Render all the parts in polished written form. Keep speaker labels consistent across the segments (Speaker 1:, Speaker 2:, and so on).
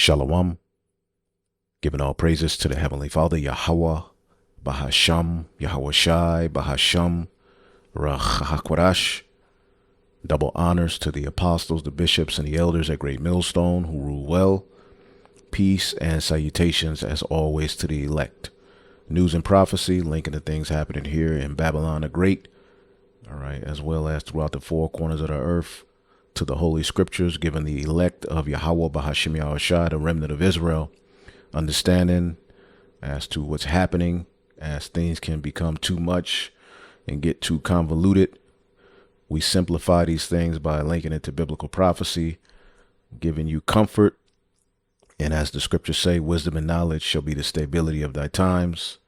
Speaker 1: Shalom, giving all praises to the Heavenly Father, Yahweh, Bahasham, Yahweh Shai, Bahasham, Rachakwarash. Double honors to the apostles, the bishops, and the elders at Great Millstone who rule well. Peace and salutations as always to the elect. News and prophecy, linking to things happening here in Babylon the Great, all right, as well as throughout the four corners of the earth, to the Holy Scriptures, giving the elect of Yahweh, Bahasham Yahweh Shai, the remnant of Israel, understanding as to what's happening, as things can become too much and get too convoluted. We simplify these things by linking it to biblical prophecy, giving you comfort. And as the scriptures say, wisdom and knowledge shall be the stability of thy times,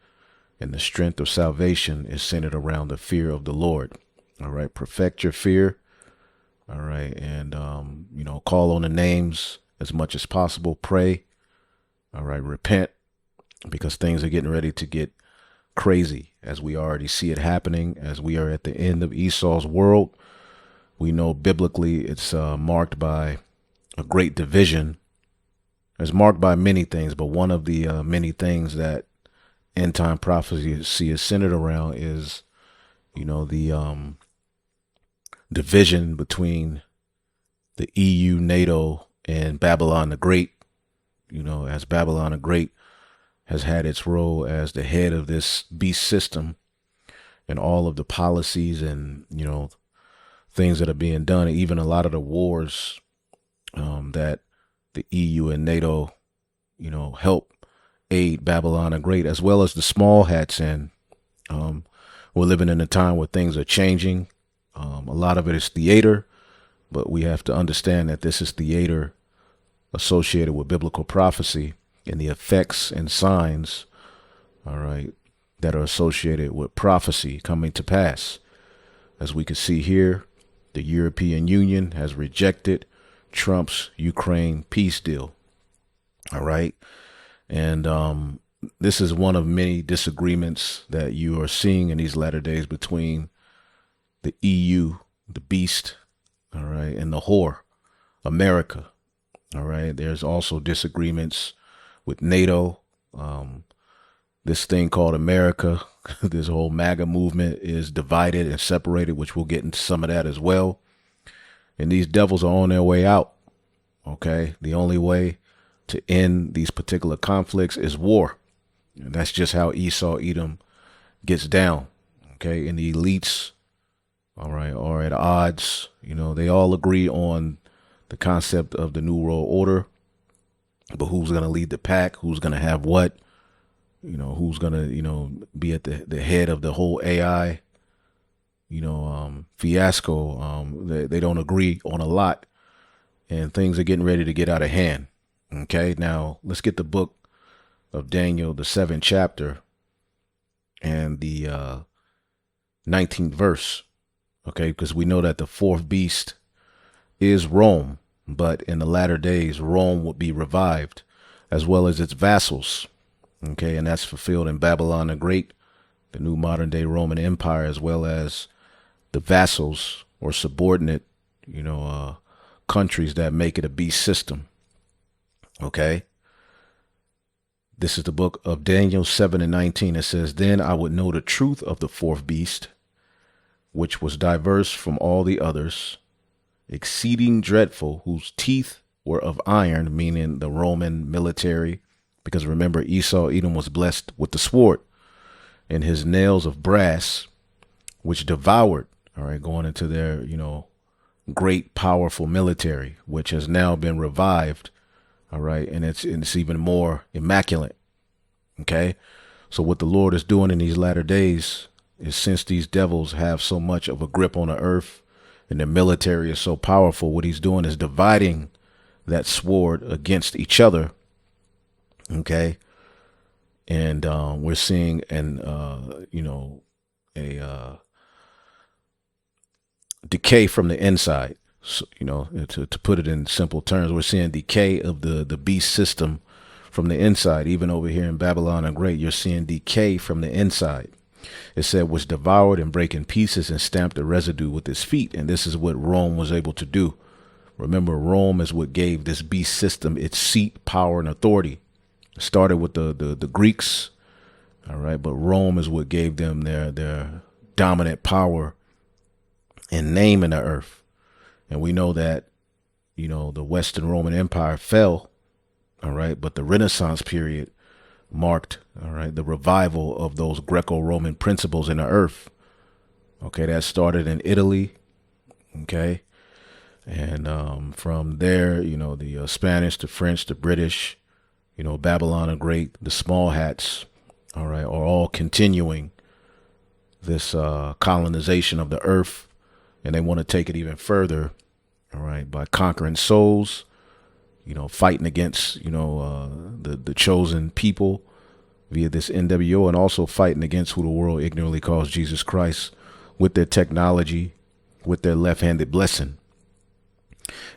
Speaker 1: and the strength of salvation is centered around the fear of the Lord. All right, perfect your fear. All right, and call on the names as much as possible. Pray. All right, repent, because things are getting ready to get crazy, as we already see it happening, as we are at the end of Esau's world. We know biblically it's marked by a great division. It's marked by many things, but one of the many things that end time prophecy is centered around is, the division between the EU, NATO, and Babylon the Great. As Babylon the Great has had its role as the head of this beast system and all of the policies and, things that are being done, even a lot of the wars that the EU and NATO, help aid Babylon the Great, as well as the small hats. And we're living in a time where things are changing. A lot of it is theater, but we have to understand that this is theater associated with biblical prophecy and the effects and signs, all right, that are associated with prophecy coming to pass. As we can see here, the European Union has rejected Trump's Ukraine peace deal. All right. And this is one of many disagreements that you are seeing in these latter days between the EU, the beast, all right, and the whore, America. All right. There's also disagreements with NATO. This thing called America, this whole MAGA movement is divided and separated, which we'll get into some of that as well. And these devils are on their way out. Okay. The only way to end these particular conflicts is war. And that's just how Esau Edom gets down. Okay. And the elites, all right, are at odds. They all agree on the concept of the New World Order, but who's going to lead the pack? Who's going to have what? Who's going to, be at the head of the whole AI, fiasco. They don't agree on a lot, and things are getting ready to get out of hand. Okay. Now let's get the book of Daniel, the 7th chapter and the 19th verse. Okay. Because we know that the fourth beast is Rome, but in the latter days, Rome would be revived as well as its vassals. Okay. And that's fulfilled in Babylon the Great, the new modern day Roman Empire, as well as the vassals or subordinate, countries that make it a beast system. Okay. This is the book of Daniel 7:19. It says, "Then I would know the truth of the fourth beast, which was diverse from all the others, exceeding dreadful, whose teeth were of iron," meaning the Roman military, because remember, Esau Edom was blessed with the sword, "and his nails of brass, which devoured," all right, going into their, great, powerful military, which has now been revived. All right. And it's even more immaculate. Okay. So what the Lord is doing in these latter days is, since these devils have so much of a grip on the earth and the military is so powerful, what he's doing is dividing that sword against each other. Okay. And we're seeing a decay from the inside. So, to put it in simple terms, we're seeing decay of the beast system from the inside. Even over here in Babylon the Great, you're seeing decay from the inside. It said, "was devoured and break in pieces and stamped the residue with his feet." And this is what Rome was able to do. Remember, Rome is what gave this beast system its seat, power, and authority. It started with the Greeks, all right, but Rome is what gave them their dominant power and name in the earth. And we know that, the Western Roman Empire fell, all right, but the Renaissance period marked, all right, the revival of those Greco-Roman principles in the earth. Okay, that started in Italy, okay, and from there, the Spanish, the French, the British, Babylon the Great, the small hats, all right, are all continuing this colonization of the earth, and they want to take it even further, all right, by conquering souls, fighting against, the chosen people via this NWO, and also fighting against who the world ignorantly calls Jesus Christ with their technology, with their left-handed blessing.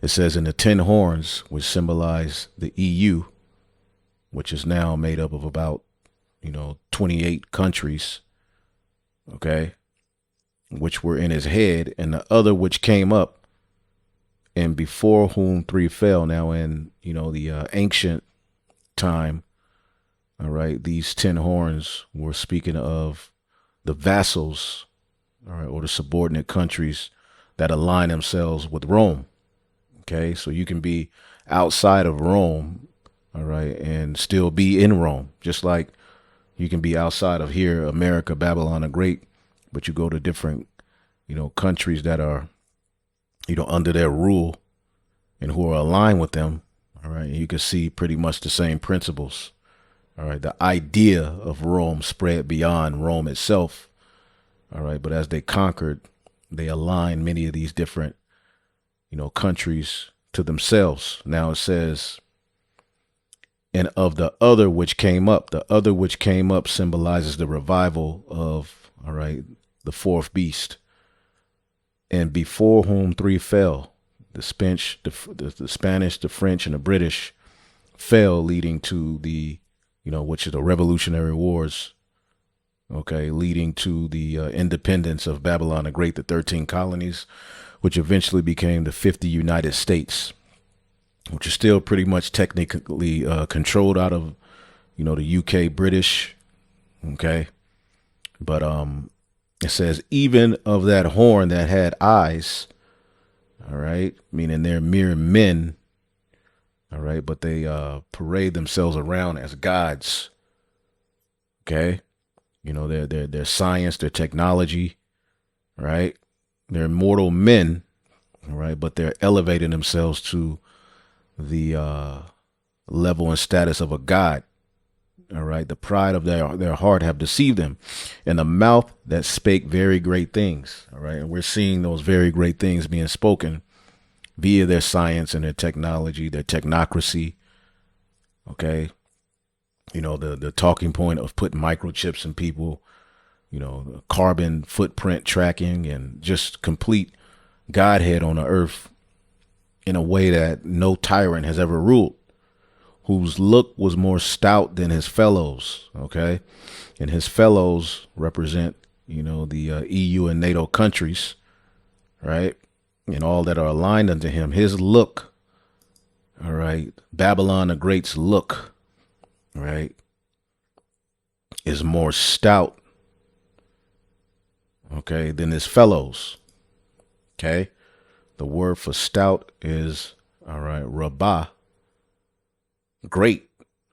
Speaker 1: It says in the 10 horns, which symbolize the EU, which is now made up of about, 28 countries, okay, which were in his head, and the other which came up, and before whom 3 fell. Now in, the ancient time, all right, these 10 horns were speaking of the vassals, all right, or the subordinate countries that align themselves with Rome. Okay, so you can be outside of Rome, all right, and still be in Rome, just like you can be outside of here, America, Babylon the Great, but you go to different, countries that are, under their rule and who are aligned with them, all right, and you can see pretty much the same principles, all right. The idea of Rome spread beyond Rome itself, all right, but as they conquered, they aligned many of these different, countries to themselves. Now it says, and of the other which came up, the other which came up symbolizes the revival of, all right, the fourth beast. And before whom 3 fell, the Spanish, the French, and the British fell, leading to the, which is the Revolutionary Wars, okay, leading to the independence of Babylon the Great, the 13 colonies, which eventually became the 50 United States, which is still pretty much technically controlled out of, the UK British, okay, but it says, even of that horn that had eyes, all right, meaning they're mere men, all right, but they parade themselves around as gods, okay, their science, their technology, right, they're mortal men, all right, but they're elevating themselves to the level and status of a god. All right. The pride of their heart have deceived them, and the mouth that spake very great things. All right. And we're seeing those very great things being spoken via their science and their technology, their technocracy. OK, the talking point of putting microchips in people, the carbon footprint tracking, and just complete Godhead on the earth in a way that no tyrant has ever ruled, whose look was more stout than his fellows. Okay. And his fellows represent, the EU and NATO countries, right? And all that are aligned unto him. His look, all right, Babylon the Great's look, right, is more stout, okay, than his fellows. Okay. The word for stout is, all right, rabbah, great,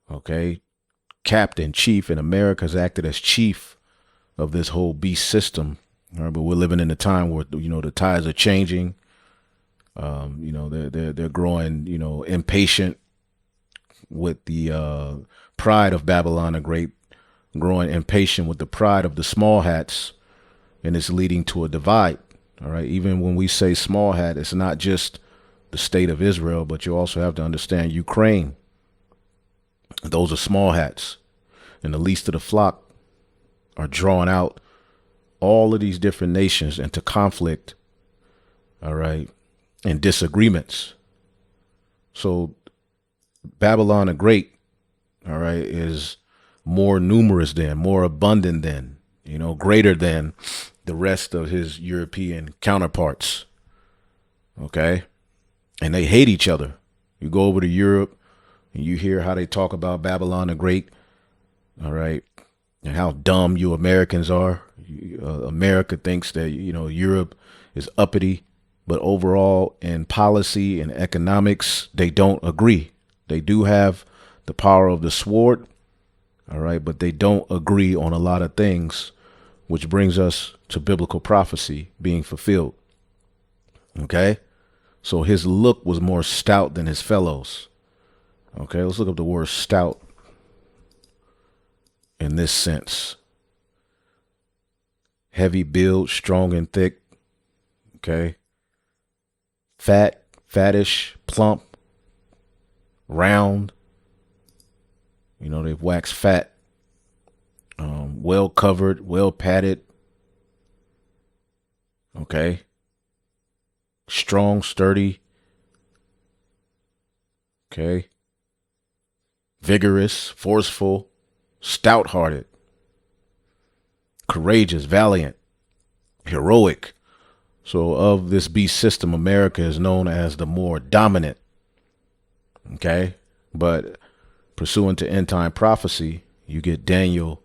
Speaker 1: okay, captain, chief, and America's acted as chief of this whole beast system. All right, but we're living in a time where, the tides are changing. They're growing, impatient with the pride of Babylon the Great, growing impatient with the pride of the small hats, and it's leading to a divide. All right. Even when we say small hat, it's not just the state of Israel, but you also have to understand Ukraine. Those are small hats, and the least of the flock are drawing out all of these different nations into conflict. All right. And disagreements. So Babylon the Great, all right, is more numerous than, more abundant than, greater than the rest of his European counterparts. Okay. and they hate each other. You go over to Europe and you hear how they talk about Babylon the Great, all right, and how dumb you Americans are. America thinks that, Europe is uppity, but overall in policy and economics, they don't agree. They do have the power of the sword, all right, but they don't agree on a lot of things, which brings us to biblical prophecy being fulfilled. Okay, so his look was more stout than his fellows. Okay, let's look up the word stout in this sense. Heavy build, strong and thick. Okay. Fat, fattish, plump, round. They've waxed fat. Well covered, well padded. Okay. Strong, sturdy. Okay. Vigorous, forceful, stout-hearted, courageous, valiant, heroic. So of this beast system, America is known as the more dominant. Okay. But pursuant to end time prophecy, you get Daniel,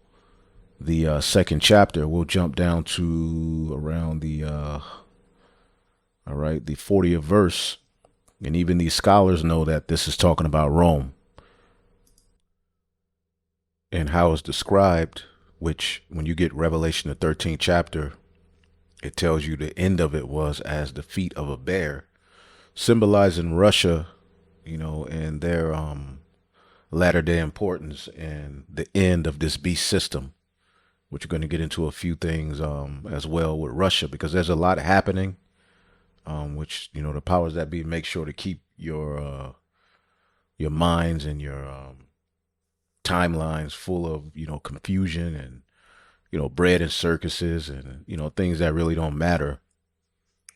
Speaker 1: the second chapter. We'll jump down to around the 40th verse. And even these scholars know that this is talking about Rome and how it's described, which when you get Revelation, the 13th chapter, it tells you the end of it was as the feet of a bear, symbolizing Russia, and their latter day importance and the end of this beast system, which we're going to get into a few things as well with Russia, because there's a lot happening, which, the powers that be make sure to keep your minds and your timelines full of, confusion and, bread and circuses and, things that really don't matter,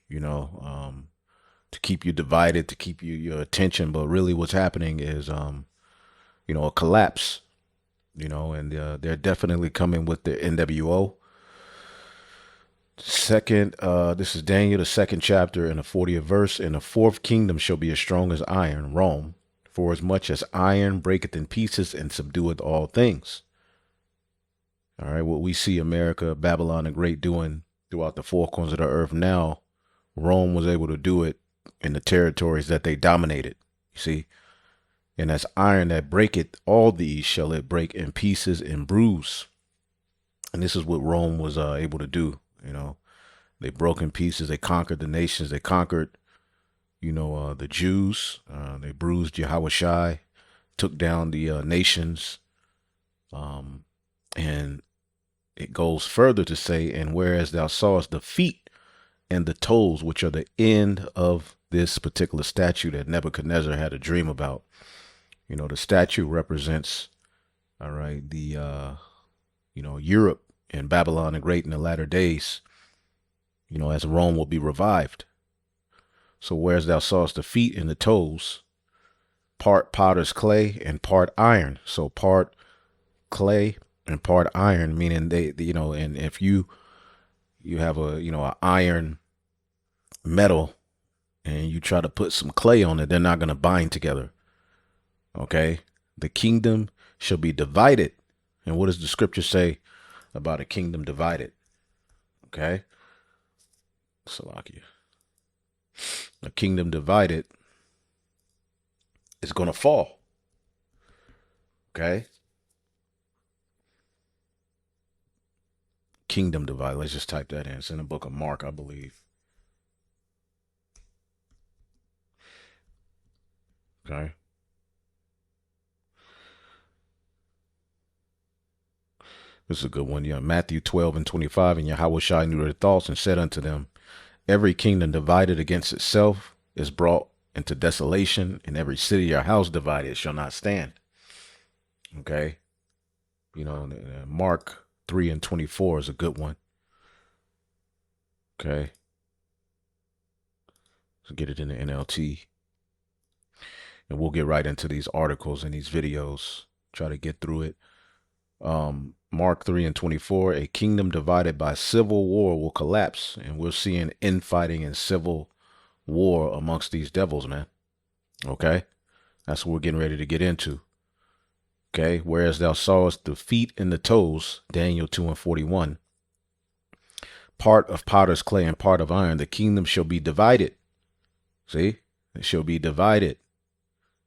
Speaker 1: to keep you divided, to keep your attention. But really what's happening is, a collapse, and they're definitely coming with the NWO. Second, this is Daniel, the second chapter and the 40th verse. And the fourth kingdom shall be as strong as iron, Rome, for as much as iron breaketh in pieces and subdueth all things. All right, what we see America, Babylon the Great doing throughout the four corners of the earth now, Rome was able to do it in the territories that they dominated. You see, and as iron that breaketh all these shall it break in pieces and bruise. And this is what Rome was able to do. They broke in pieces. They conquered the nations. They conquered, the Jews. They bruised Yahushai, took down the nations. And it goes further to say, and whereas thou sawest the feet and the toes, which are the end of this particular statue that Nebuchadnezzar had a dream about. The statue represents, all right, the, Europe and Babylon the Great in the latter days, as Rome will be revived. So whereas thou sawest the feet and the toes, part potter's clay and part iron. So part clay and part iron, meaning they and if you have a iron metal and you try to put some clay on it, they're not going to bind together. Okay. The kingdom shall be divided. And what does the scripture say about a kingdom divided? Okay. Salakia. A kingdom divided is going to fall. Okay. Kingdom divided. Let's just type that in. It's in the book of Mark, I believe. Okay. This is a good one. Yeah. Matthew 12 and 25. And Yahushua knew their thoughts and said unto them, every kingdom divided against itself is brought into desolation, and every city or house divided shall not stand. Okay. Mark 3 and 24 is a good one. Okay. So get it in the NLT. And we'll get right into these articles and these videos. Try to get through it. Mark 3 and 24, a kingdom divided by civil war will collapse. And we're seeing infighting and civil war amongst these devils, man. Okay? That's what we're getting ready to get into. Okay? Whereas thou sawest the feet and the toes, Daniel 2:41, part of potter's clay and part of iron, the kingdom shall be divided. See? It shall be divided.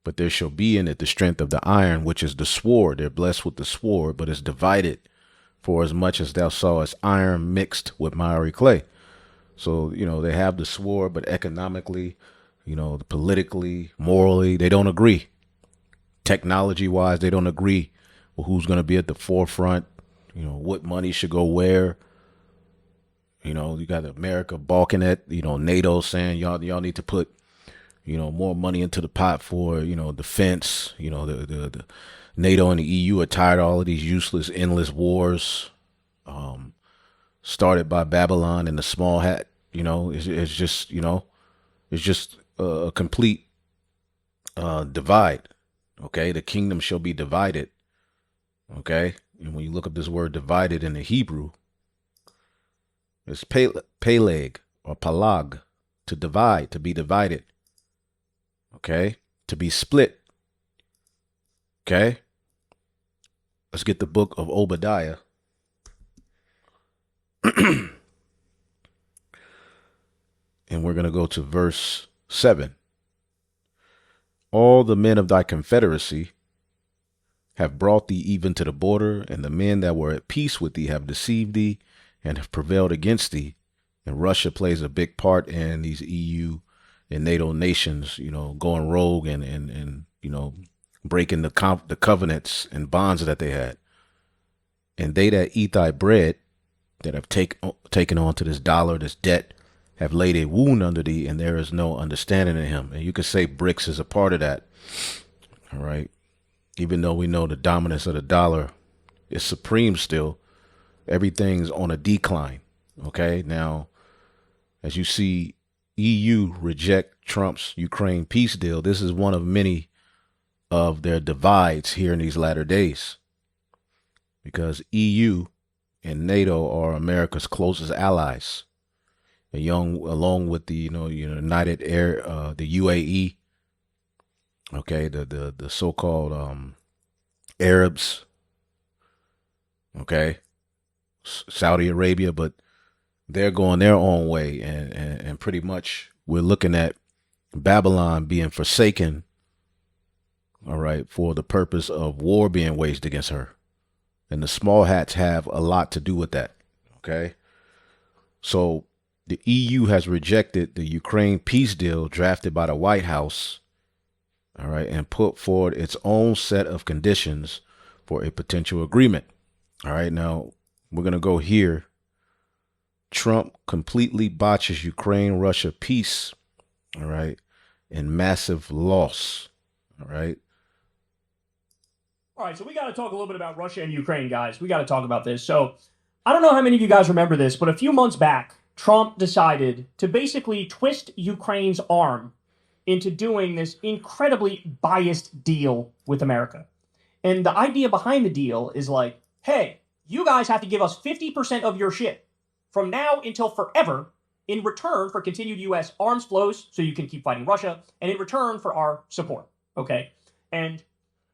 Speaker 1: But there shall be in it the strength of the iron, which is the sword. They're blessed with the sword, but it's divided for as much as thou sawest iron mixed with miry clay. So, they have the sword, but economically, politically, morally, they don't agree. Technology wise, they don't agree with who's going to be at the forefront, what money should go where. You got America balking at, NATO saying y'all need to put more money into the pot for, defense. The NATO and the EU are tired of all of these useless, endless wars, started by Babylon and the small hat. It's just a complete divide. Okay, the kingdom shall be divided. Okay, and when you look up this word divided in the Hebrew, it's peleg or palag, to divide, to be divided. Okay, to be split. Okay, let's get the book of Obadiah. And we're going to go to verse 7. All the men of thy confederacy have brought thee even to the border, and the men that were at peace with thee have deceived thee and have prevailed against thee. And Russia plays a big part in these EU and NATO nations, going rogue and breaking the covenants and bonds that they had. And they that eat thy bread, that have taken on to this dollar, this debt, have laid a wound under thee, and there is no understanding in him. And you could say BRICS is a part of that. All right. Even though we know the dominance of the dollar is supreme still, everything's on a decline. Okay. Now, as you see, EU reject Trump's Ukraine peace deal. This is one of many of their divides here in these latter days, because EU and NATO are America's closest allies, along with the United the UAE. Okay, the so-called Arabs. Okay, Saudi Arabia, but they're going their own way, and pretty much we're looking at Babylon being forsaken. All right, for the purpose of war being waged against her. And the small hats have a lot to do with that. Okay. So the EU has rejected the Ukraine peace deal drafted by the White House. All right. And put forward its own set of conditions for a potential agreement. All right. Now we're going to go here. Trump completely botches Ukraine-Russia peace. All right. And massive loss. All right.
Speaker 2: All right, so we got to talk a little bit about Russia and Ukraine, guys. We got to talk about this. So I don't know how many of you guys remember this, but a few months back, Trump decided to basically twist Ukraine's arm into doing this incredibly biased deal with America. And the idea behind the deal is like, hey, you guys have to give us 50% of your shit from now until forever in return for continued U.S. arms flows so you can keep fighting Russia, and in return for our support, okay? And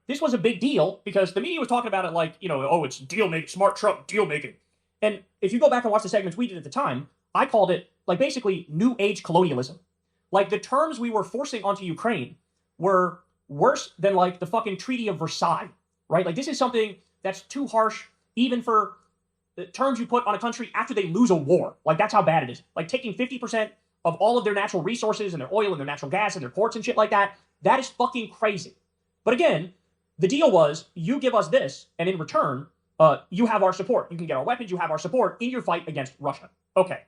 Speaker 2: this was a big deal because the media was talking about it like, oh, it's deal making, smart Trump deal making. And if you go back and watch the segments we did at the time, I called it like basically new age colonialism. Like the terms we were forcing onto Ukraine were worse than like the fucking Treaty of Versailles, right? Like this is something that's too harsh even for the terms you put on a country after they lose a war. Like that's how bad it is. Like taking 50% of all of their natural resources and their oil and their natural gas and their ports and shit like that, that is fucking crazy. But again, the deal was, you give us this, and in return, you have our support. You can get our weapons, you have our support in your fight against Russia. Okay.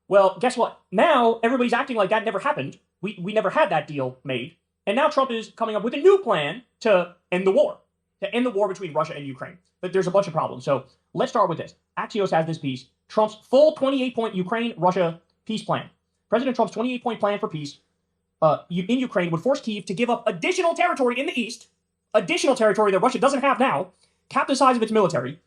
Speaker 2: Well, guess what? Now, everybody's acting like that never happened. We never had that deal made. And now Trump is coming up with a new plan to end the war. To end the war between Russia and Ukraine. But there's a bunch of problems. So let's start with this. Axios has this piece. Trump's full 28-point Ukraine-Russia peace plan. President Trump's 28-point plan for peace in Ukraine would force Kyiv to give up additional territory in the east, additional territory that Russia doesn't have now, cap the size of its military,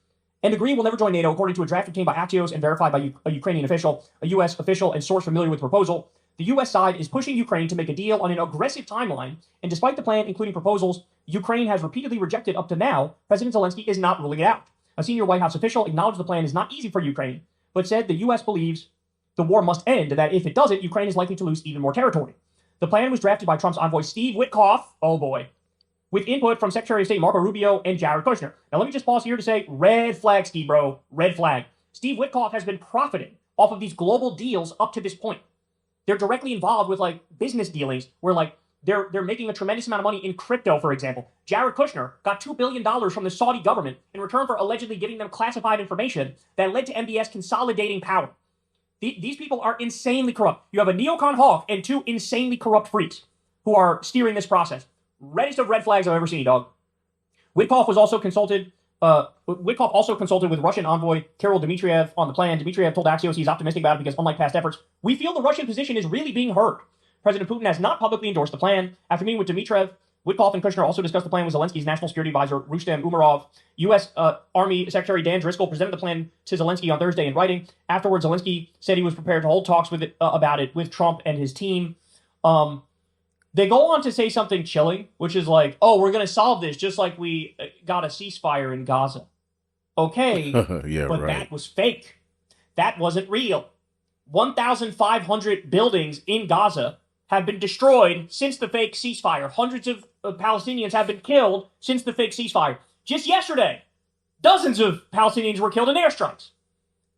Speaker 2: and agree will never join NATO, according to a draft obtained by Axios and verified by a Ukrainian official, a U.S. official, and source familiar with the proposal. The U.S. side is pushing Ukraine to make a deal on an aggressive timeline, and despite the plan including proposals Ukraine has repeatedly rejected up to now, President Zelensky is not ruling it out. A senior White House official acknowledged the plan is not easy for Ukraine, but said the U.S. believes the war must end, that if it doesn't, Ukraine is likely to lose even more territory. The plan was drafted by Trump's envoy Steve Witkoff, oh boy, with input from Secretary of State Marco Rubio and Jared Kushner. Now let me just pause here to say, red flag, Steve, bro, red flag. Steve Witkoff has been profiting off of these global deals up to this point. They're directly involved with like business dealings where like they're making a tremendous amount of money in crypto, for example. Jared Kushner got $2 billion from the Saudi government in return for allegedly giving them classified information that led to MBS consolidating power. These people are insanely corrupt. You have a neocon hawk and two insanely corrupt freaks who are steering this process. Reddest of red flags I've ever seen, dog. Witkoff also consulted with Russian envoy Kirill Dmitriev on the plan. Dmitriev told Axios he's optimistic about it because, unlike past efforts, we feel the Russian position is really being heard. President Putin has not publicly endorsed the plan. After meeting with Dmitriev, Witkoff and Kushner also discussed the plan with Zelensky's national security advisor, Rustem Umerov. U.S. Army Secretary Dan Driscoll presented the plan to Zelensky on Thursday in writing. Afterwards, Zelensky said he was prepared to hold talks about it with Trump and his team. They go on to say something chilling, which is like, oh, we're going to solve this just like we got a ceasefire in Gaza. Okay,
Speaker 1: yeah,
Speaker 2: but
Speaker 1: right.
Speaker 2: That was fake. That wasn't real. 1,500 buildings in Gaza have been destroyed since the fake ceasefire. Hundreds of Palestinians have been killed since the fake ceasefire. Just yesterday, dozens of Palestinians were killed in airstrikes.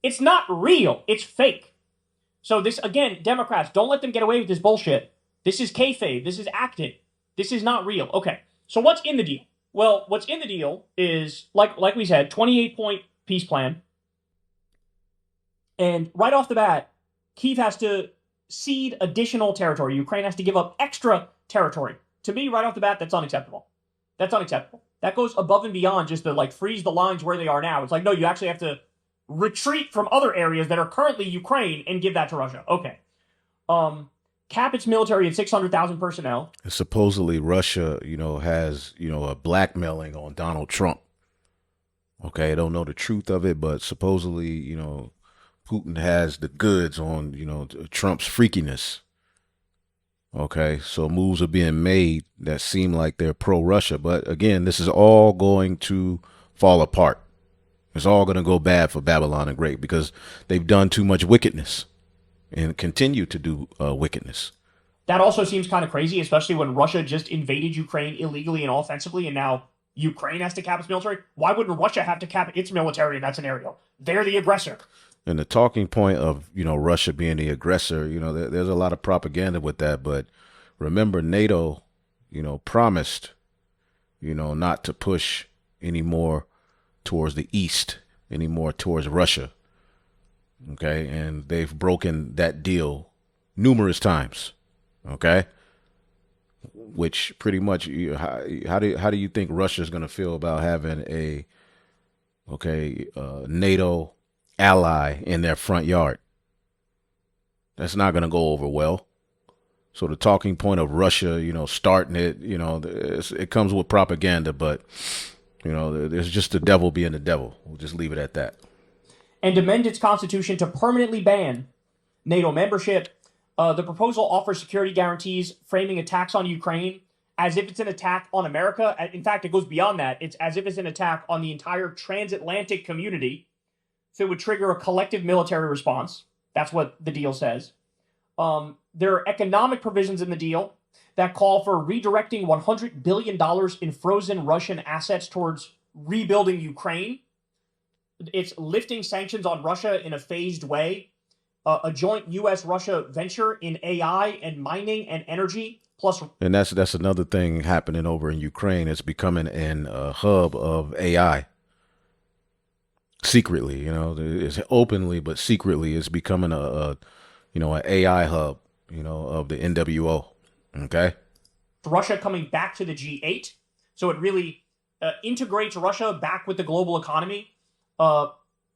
Speaker 2: It's not real. It's fake. So this, again, Democrats, don't let them get away with this bullshit. This is kayfabe. This is acting. This is not real. Okay, so what's in the deal? Well, what's in the deal is, like we said, 28-point peace plan. And right off the bat, Kyiv has to cede additional territory. Ukraine has to give up extra territory. To me, right off the bat, that's unacceptable. That's unacceptable. That goes above and beyond just to like freeze the lines where they are now. It's like, no, you actually have to retreat from other areas that are currently Ukraine and give that to Russia. Okay. Cap its military at 600,000 personnel.
Speaker 1: Supposedly Russia, has, a blackmailing on Donald Trump. Okay, I don't know the truth of it, but supposedly, Putin has the goods on, Trump's freakiness. Okay, so moves are being made that seem like they're pro-Russia. But again, this is all going to fall apart. It's all going to go bad for Babylon the Great because they've done too much wickedness and continue to do wickedness.
Speaker 2: That also seems kind of crazy, especially when Russia just invaded Ukraine illegally and offensively, and now Ukraine has to cap its military. Why wouldn't Russia have to cap its military in that scenario? They're the aggressor.
Speaker 1: And the talking point of, Russia being the aggressor, there's a lot of propaganda with that. But remember, NATO, promised, not to push any more towards the east, any more towards Russia. Okay. And they've broken that deal numerous times. Okay. Which pretty much, how do you think Russia is going to feel about having a NATO ally in their front yard? That's not going to go over well. So the talking point of Russia, starting it, it comes with propaganda, but there's just the devil being the devil. We'll just leave it at that.
Speaker 2: And amend its constitution to permanently ban NATO membership. The proposal offers security guarantees, framing attacks on Ukraine as if it's an attack on America. In fact, it goes beyond that. It's as if it's an attack on the entire transatlantic community. So it would trigger a collective military response. That's what the deal says. There are economic provisions in the deal that call for redirecting $100 billion in frozen Russian assets towards rebuilding Ukraine. It's lifting sanctions on Russia in a phased way. A joint U.S.-Russia venture in AI and mining and energy. Plus,
Speaker 1: and that's another thing happening over in Ukraine. It's becoming a hub of AI. Secretly, it's openly, but secretly, it's becoming an AI hub, of the NWO. Okay.
Speaker 2: Russia coming back to the G8. So it really integrates Russia back with the global economy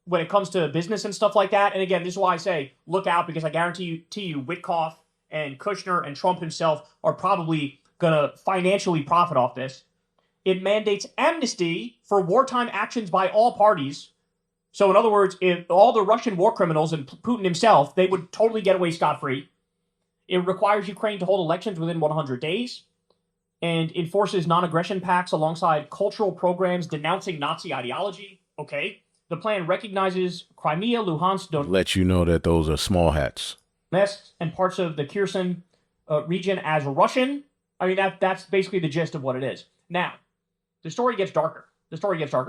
Speaker 2: when it comes to business and stuff like that. And again, this is why I say look out, because I guarantee you Witkoff and Kushner and Trump himself are probably going to financially profit off this. It mandates amnesty for wartime actions by all parties. So in other words, if all the Russian war criminals and Putin himself, they would totally get away scot-free. It requires Ukraine to hold elections within 100 days and enforces non-aggression pacts alongside cultural programs denouncing Nazi ideology. Okay. The plan recognizes Crimea, Luhansk,
Speaker 1: Let you know that those are small hats.
Speaker 2: Donetsk, and parts of the Kherson region as Russian. I mean, that's basically the gist of what it is. Now, the story gets darker.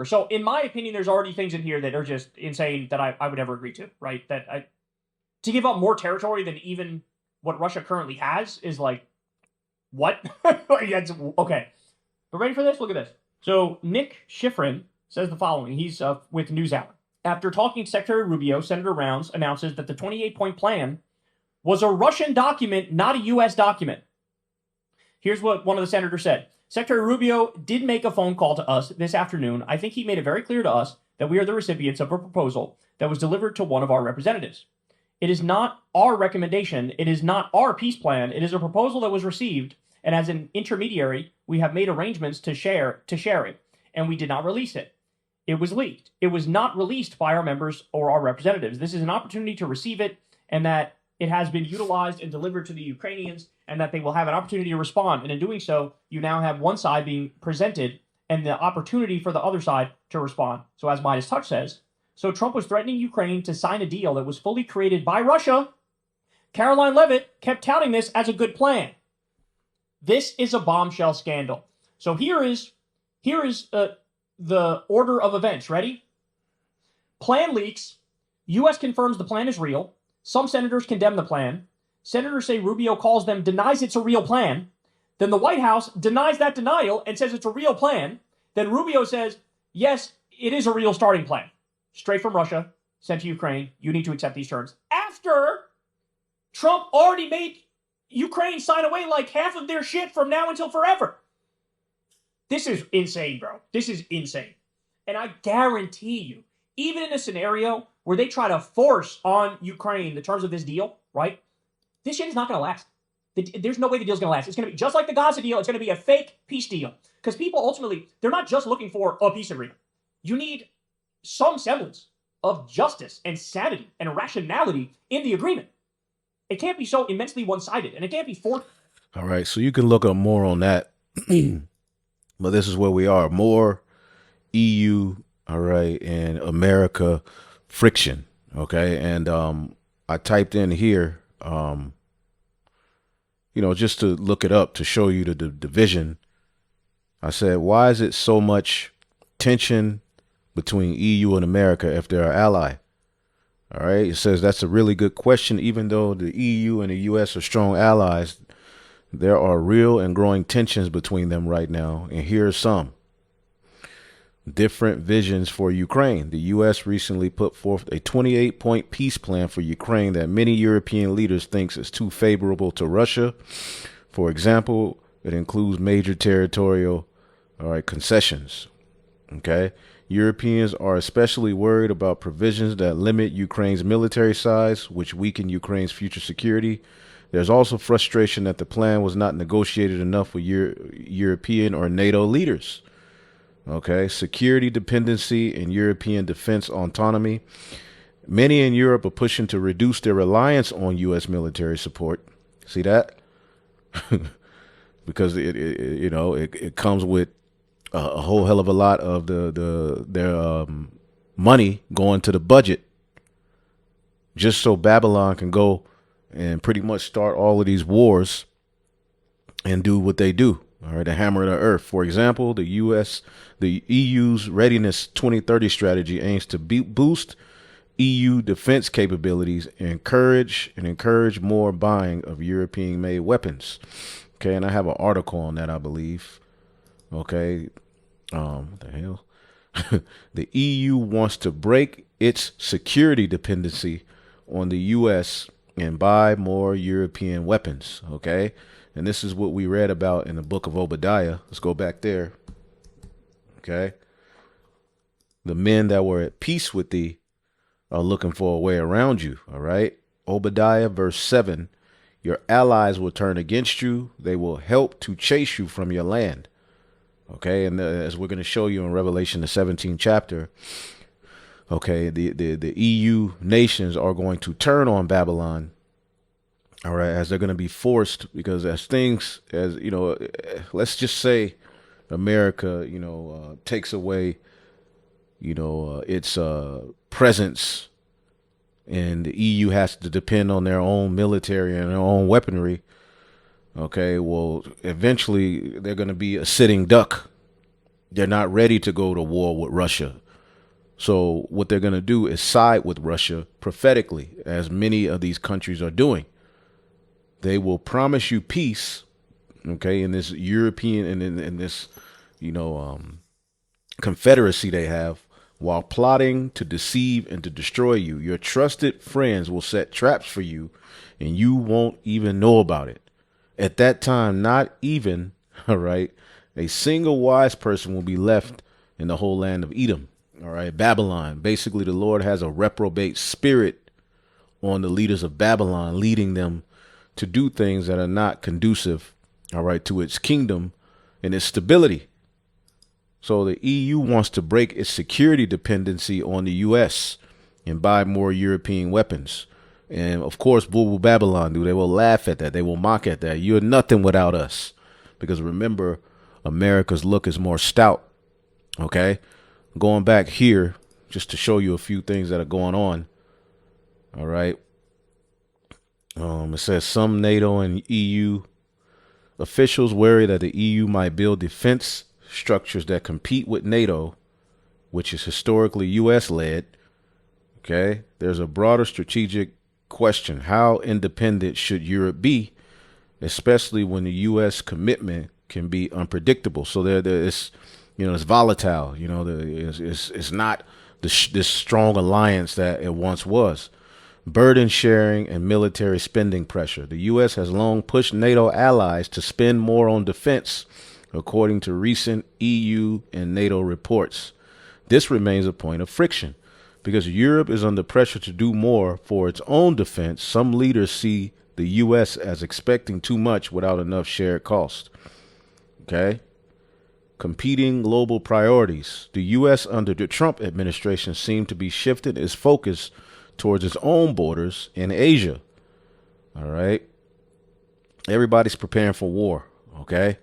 Speaker 2: So, in my opinion, there's already things in here that are just insane that I would never agree to, right? To give up more territory than even what Russia currently has is like, what? That's, okay. But ready for this? Look at this. So, Nick Schifrin says the following. He's with NewsHour. After talking to Secretary Rubio, Senator Rounds announces that the 28-point plan was a Russian document, not a U.S. document. Here's what one of the senators said. Secretary Rubio did make a phone call to us this afternoon. I think he made it very clear to us that we are the recipients of a proposal that was delivered to one of our representatives. It is not our recommendation. It is not our peace plan. It is a proposal that was received, and as an intermediary, we have made arrangements to share it, and we did not release it. It was leaked. It was not released by our members or our representatives. This is an opportunity to receive it, and that it has been utilized and delivered to the Ukrainians, and that they will have an opportunity to respond. And in doing so, you now have one side being presented and the opportunity for the other side to respond. So as Midas Touch says, so Trump was threatening Ukraine to sign a deal that was fully created by Russia. Caroline Leavitt kept touting this as a good plan. This is a bombshell scandal. So here is the order of events. Ready? Plan leaks. U.S. confirms the plan is real. Some senators condemn the plan. Senators say Rubio calls them, denies it's a real plan. Then the White House denies that denial and says it's a real plan. Then Rubio says, yes, it is a real starting plan. Straight from Russia, sent to Ukraine. You need to accept these terms. After Trump already made Ukraine sign away like half of their shit from now until forever. This is insane, bro. This is insane. And I guarantee you, even in a scenario where they try to force on Ukraine the terms of this deal, right? This shit is not going to last. There's no way the deal's going to last. It's going to be just like the Gaza deal. It's going to be a fake peace deal. Because people ultimately, they're not just looking for a peace agreement. You need some semblance of justice and sanity and rationality in the agreement. It can't be so immensely one-sided, and it can't be forced.
Speaker 1: All right, so you can look up more on that. But this is where we are. More EU, all right, and America friction, okay? And I typed in here, just to look it up to show you the division. I said, why is it so much tension between EU and America if they're an ally? All right, it says that's a really good question. Even though the EU and the US are strong allies, there are real and growing tensions between them right now. And here are some. Different visions for Ukraine. The U.S. recently put forth a 28-point peace plan for Ukraine that many European leaders think is too favorable to Russia. For example, it includes major territorial concessions. Okay. Europeans are especially worried about provisions that limit Ukraine's military size, which weaken Ukraine's future security. There's also frustration that the plan was not negotiated enough with European or NATO leaders. Okay, security dependency and European defense autonomy. Many in Europe are pushing to reduce their reliance on U.S. military support. See that? Because it comes with a whole hell of a lot of their money going to the budget, just so Babylon can go and pretty much start all of these wars and do what they do. All right, the hammer of the earth. For example, the EU's Readiness 2030 strategy aims to boost EU defense capabilities and encourage more buying of European-made weapons. Okay, and I have an article on that, I believe. Okay, what the hell? The EU wants to break its security dependency on the U.S. and buy more European weapons. Okay. And this is what we read about in the book of Obadiah. Let's go back there. Okay. The men that were at peace with thee are looking for a way around you. All right. Obadiah verse 7. Your allies will turn against you. They will help to chase you from your land. Okay. And as we're going to show you in Revelation, the 17th chapter. Okay. The EU nations are going to turn on Babylon. All right, as they're going to be forced, because as things, as you know, let's just say America, takes away, its presence, and the EU has to depend on their own military and their own weaponry. Okay, well, eventually they're going to be a sitting duck. They're not ready to go to war with Russia. So what they're going to do is side with Russia prophetically, as many of these countries are doing. They will promise you peace, okay, in this European and in this, confederacy they have, while plotting to deceive and to destroy you. Your trusted friends will set traps for you, and you won't even know about it. At that time, not even, all right, a single wise person will be left in the whole land of Edom, all right, Babylon. Basically, the Lord has a reprobate spirit on the leaders of Babylon, leading them to do things that are not conducive, all right, to its kingdom and its stability. So the EU wants to break its security dependency on the US and buy more European weapons. And of course, what will Babylon do? They will laugh at that. They will mock at that. You're nothing without us. Because remember, America's look is more stout. Okay. Going back here, just to show you a few things that are going on. All right. It says some NATO and EU officials worry that the EU might build defense structures that compete with NATO, which is historically US led. Okay. There's a broader strategic question. How independent should Europe be, especially when the US commitment can be unpredictable? So it's volatile. It's not this strong alliance that it once was. Burden sharing and military spending pressure. The U.S. has long pushed NATO allies to spend more on defense, according to recent EU and NATO reports. This remains a point of friction because Europe is under pressure to do more for its own defense. Some leaders see the U.S. as expecting too much without enough shared cost. Okay. Competing global priorities. The U.S. under the Trump administration seemed to be shifting its focus towards its own borders in Asia. All right. Everybody's preparing for war. Okay.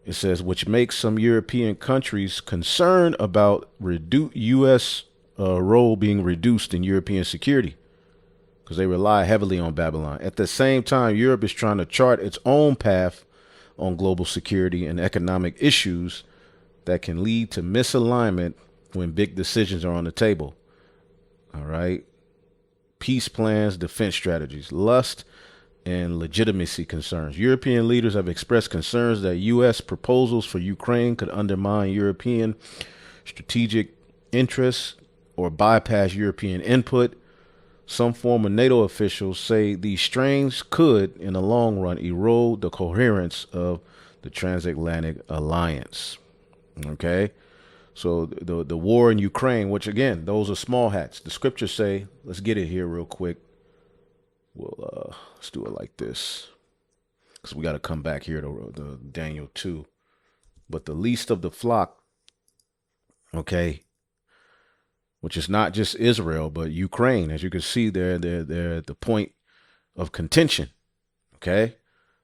Speaker 1: It says, which makes some European countries concerned about U.S. Role being reduced in European security because they rely heavily on Babylon. At the same time, Europe is trying to chart its own path on global security and economic issues that can lead to misalignment when big decisions are on the table. All right. Peace plans, defense strategies, lust, and legitimacy concerns. European leaders have expressed concerns that U.S. proposals for Ukraine could undermine European strategic interests or bypass European input. Some former NATO officials say these strains could, in the long run, erode the coherence of the transatlantic alliance. Okay. So the war in Ukraine, which again, those are small hats. The scriptures say, let's get it here real quick. Let's do it like this, because we got to come back here to the Daniel 2. But the least of the flock, okay, which is not just Israel, but Ukraine, as you can see, they're at the point of contention. Okay,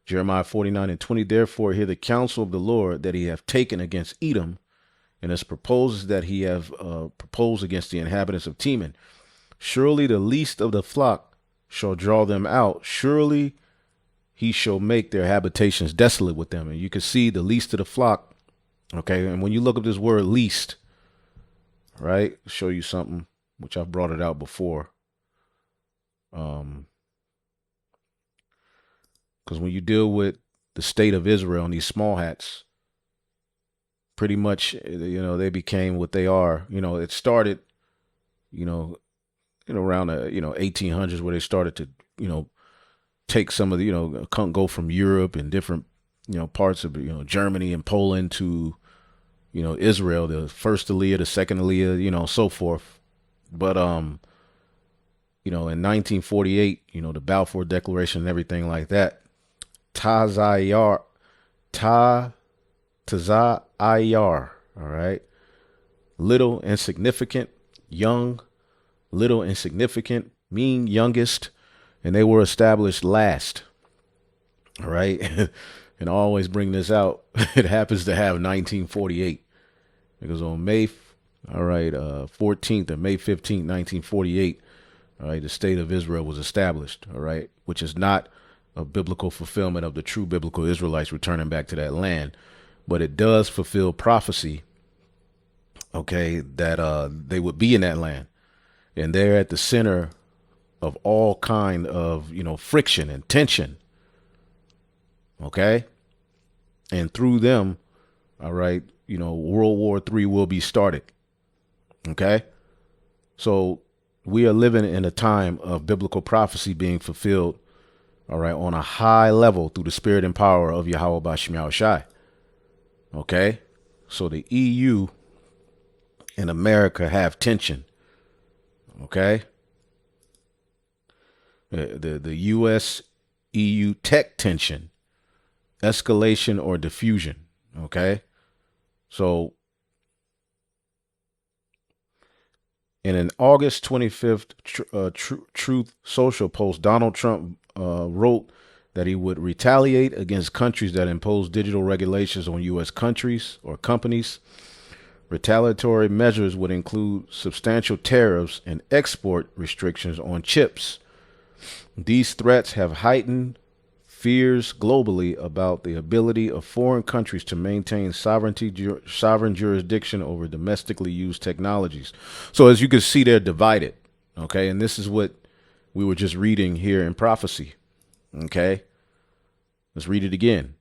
Speaker 1: Jeremiah 49:20. Therefore, hear the counsel of the Lord that he have taken against Edom, and his proposals that he have proposed against the inhabitants of Teman. Surely the least of the flock shall draw them out. Surely he shall make their habitations desolate with them. And you can see the least of the flock. Okay. And when you look up this word least, right, I'll show you something, which I've brought it out before. Because when you deal with the state of Israel and these small hats, pretty much, they became what they are. It started, around the 1800s, where they started to take some of the go from Europe and different parts of Germany and Poland to Israel, the first Aliyah, the second Aliyah, so forth. But in 1948, the Balfour Declaration and everything like that, Tazayar, all right, little insignificant, young, little insignificant, mean youngest, and they were established last. All right. And I always bring this out. It happens to have 1948 because on May 14th or May 15th, 1948, all right, the state of Israel was established, all right, which is not a biblical fulfillment of the true biblical Israelites returning back to that land, but it does fulfill prophecy, okay, that they would be in that land. And they're at the center of all kind of, friction and tension, okay? And through them, all right, World War III will be started, okay? So we are living in a time of biblical prophecy being fulfilled, all right, on a high level through the spirit and power of Yahweh Bashim Yahushai. Okay, so the EU and America have tension. Okay, the US EU tech tension, escalation or diffusion. Okay, so in an August 25th Truth Social post, Donald Trump wrote that he would retaliate against countries that impose digital regulations on U.S. countries or companies. Retaliatory measures would include substantial tariffs and export restrictions on chips. These threats have heightened fears globally about the ability of foreign countries to maintain sovereign jurisdiction over domestically used technologies. So as you can see, they're divided. Okay, and this is what we were just reading here in prophecy. Okay, let's read it again.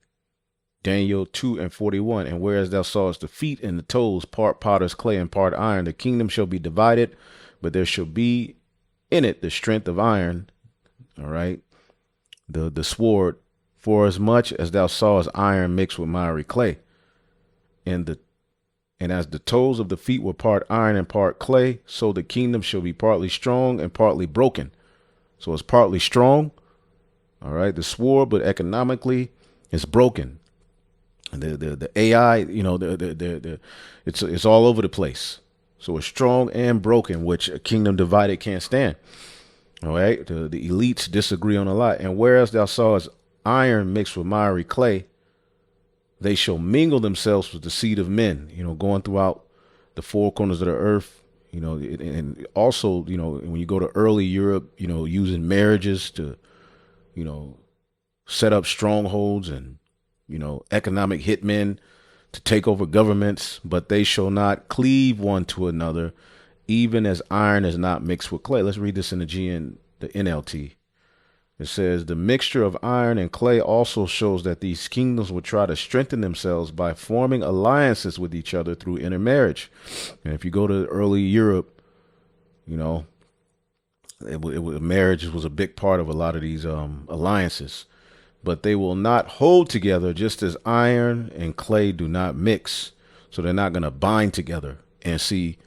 Speaker 1: Daniel 2:41. And whereas thou sawest the feet and the toes, part potter's clay and part iron, the kingdom shall be divided, but there shall be in it the strength of iron. All right, the sword, for as much as thou sawest iron mixed with miry clay, and as the toes of the feet were part iron and part clay, so the kingdom shall be partly strong and partly broken. So it's partly strong, all right, the sword, but economically it's broken. And the AI, it's all over the place. So it's strong and broken, which a kingdom divided can't stand. All right, the elites disagree on a lot. And whereas thou sawest iron mixed with miry clay, they shall mingle themselves with the seed of men, going throughout the four corners of the earth, and also, when you go to early Europe, using marriages to, set up strongholds and, economic hitmen to take over governments, but they shall not cleave one to another, even as iron is not mixed with clay. Let's read this in the NLT. It says, the mixture of iron and clay also shows that these kingdoms would try to strengthen themselves by forming alliances with each other through intermarriage. And if you go to early Europe, marriage was a big part of a lot of these alliances. But they will not hold together, just as iron and clay do not mix. So they're not going to bind together. And see,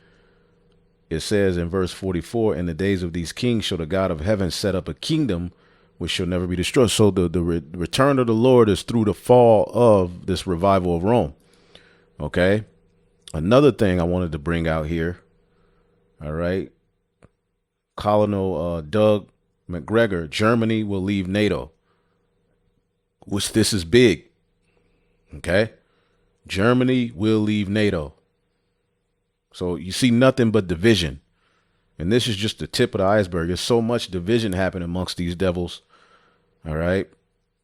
Speaker 1: it says in verse 44, in the days of these kings shall the God of heaven set up a kingdom which shall never be destroyed. So the return of the Lord is through the fall of this revival of Rome. Okay. Another thing I wanted to bring out here. All right. Colonel Doug McGregor, Germany will leave NATO. Which this is big. Okay. Germany will leave NATO. So you see nothing but division. And this is just the tip of the iceberg. There's so much division happening amongst these devils. All right.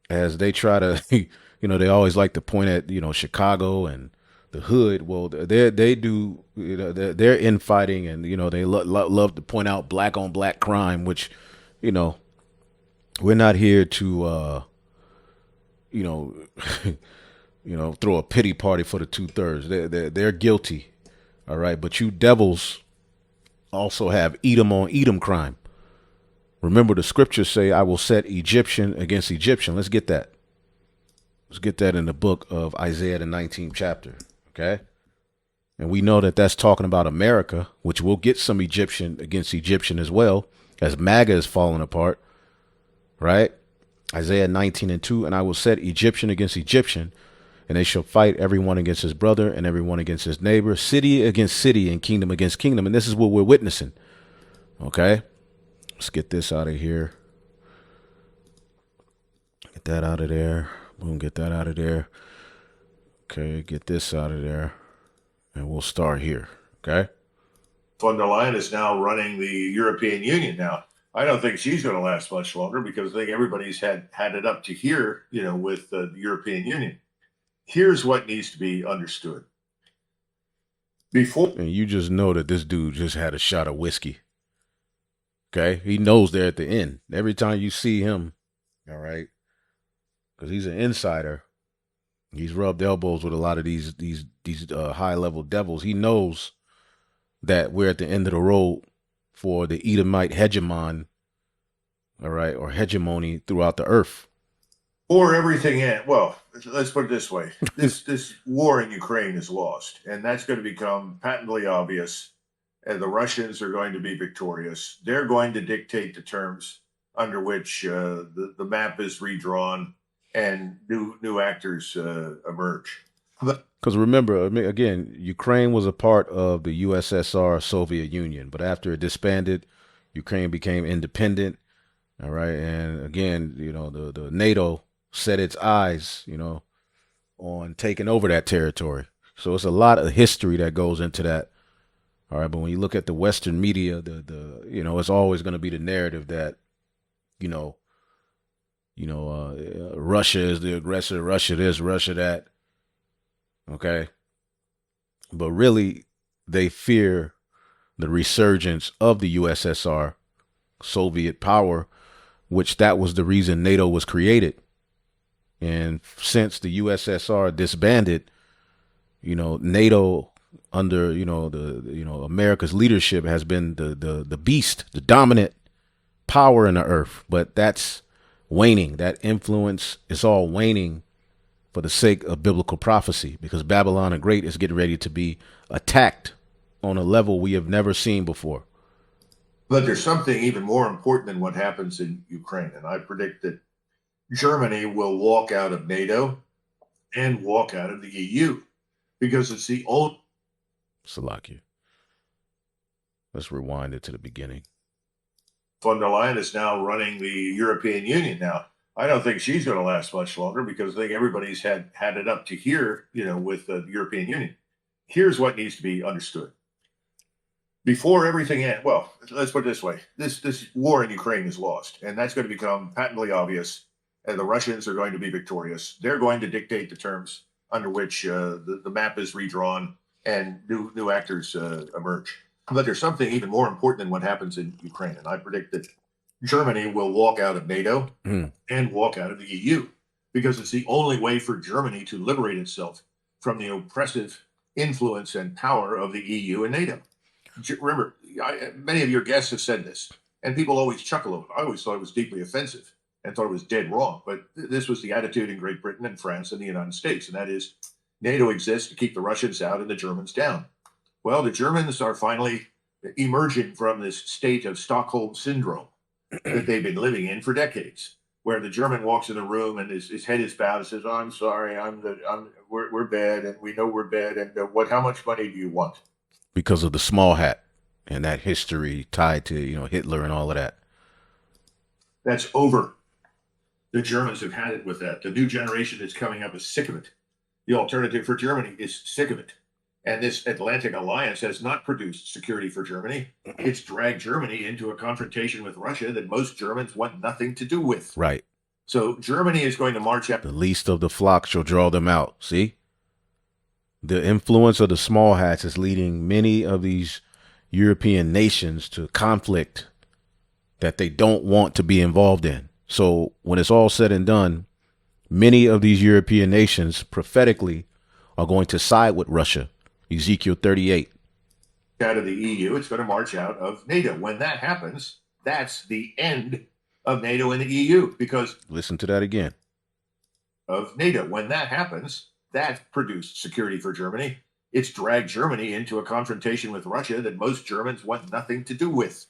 Speaker 1: As they try to, they always like to point at, Chicago and the hood. Well, they do, they're infighting and, they love to point out black on black crime, which, we're not here to, throw a pity party for the 2/3. They're guilty. All right. But you devils also have Edom on Edom crime. Remember, the scriptures say, I will set Egyptian against Egyptian. Let's get that. Let's get that in the book of Isaiah, the 19th chapter. Okay. And we know that that's talking about America, which will get some Egyptian against Egyptian as well, as MAGA is falling apart. Right. Isaiah 19:2, and I will set Egyptian against Egyptian, and they shall fight everyone against his brother and everyone against his neighbor, city against city and kingdom against kingdom. And this is what we're witnessing. Okay, let's get this out of here. get that out of there. Boom, get that out of there. Okay, get this out of there. And we'll start here. Okay.
Speaker 3: Von der Leyen is now running the European Union now. I don't think she's going to last much longer because I think everybody's had it up to here, with the European Union. Here's what needs to be understood.
Speaker 1: And you just know that this dude just had a shot of whiskey. Okay, he knows they're at the end. Every time you see him, all right, because he's an insider. He's rubbed elbows with a lot of these high level devils. He knows that we're at the end of the road for the Edomite hegemon, all right, or hegemony throughout the earth.
Speaker 3: Or everything well, let's put it this way. This war in Ukraine is lost, and that's going to become patently obvious, and the Russians are going to be victorious. They're going to dictate the terms under which the map is redrawn and new actors emerge.
Speaker 1: Because remember, again, Ukraine was a part of the USSR Soviet Union, but after it disbanded, Ukraine became independent. All right, and again, the NATO set its eyes, on taking over that territory. So it's a lot of history that goes into that. All right, but when you look at the Western media, it's always going to be the narrative that, Russia is the aggressor, Russia this, Russia that. Okay. But really, they fear the resurgence of the USSR, Soviet power, which that was the reason NATO was created. And since the USSR disbanded, NATO under, America's leadership has been the beast, the dominant power in the earth. But that's waning. That influence is all waning for the sake of biblical prophecy, because Babylon the Great is getting ready to be attacked on a level we have never seen before.
Speaker 3: But there's something even more important than what happens in Ukraine. And I predict that Germany will walk out of NATO and walk out of the EU because it's the old.
Speaker 1: Salakia. Let's rewind it to the beginning.
Speaker 3: Von der Leyen is now running the European Union now. I don't think she's going to last much longer because I think everybody's had it up to here, with the European Union. Here's what needs to be understood. Before everything well, let's put it this way. This war in Ukraine is lost, and that's going to become patently obvious, and the Russians are going to be victorious. They're going to dictate the terms under which the map is redrawn and new actors emerge. But there's something even more important than what happens in Ukraine, and I predict that Germany will walk out of NATO and walk out of the EU because it's the only way for Germany to liberate itself from the oppressive influence and power of the EU and NATO. Remember, many of your guests have said this, and people always chuckle over it. I always thought it was deeply offensive and thought it was dead wrong. But this was the attitude in Great Britain and France and the United States, and that is NATO exists to keep the Russians out and the Germans down. Well, the Germans are finally emerging from this state of Stockholm syndrome that they've been living in for decades, where the German walks in a room and his head is bowed and says, "Oh, I'm sorry, we're bad, and we know we're bad, and how much money do you want?"
Speaker 1: Because of the small hat and that history tied to, Hitler and all of that.
Speaker 3: That's over. The Germans have had it with that. The new generation that's coming up is sick of it. The alternative for Germany is sick of it. And this Atlantic alliance has not produced security for Germany. It's dragged Germany into a confrontation with Russia that most Germans want nothing to do with.
Speaker 1: Right.
Speaker 3: So Germany is going to march up.
Speaker 1: The least of the flock shall draw them out. See? The influence of the small hats is leading many of these European nations to conflict that they don't want to be involved in. So when it's all said and done, many of these European nations prophetically are going to side with Russia. Ezekiel 38.
Speaker 3: Out of the EU, it's going to march out of NATO. When that happens, that's the end of NATO and the EU, because
Speaker 1: listen to that again.
Speaker 3: Of NATO. When that happens, that produced security for Germany. It's dragged Germany into a confrontation with Russia that most Germans want nothing to do with.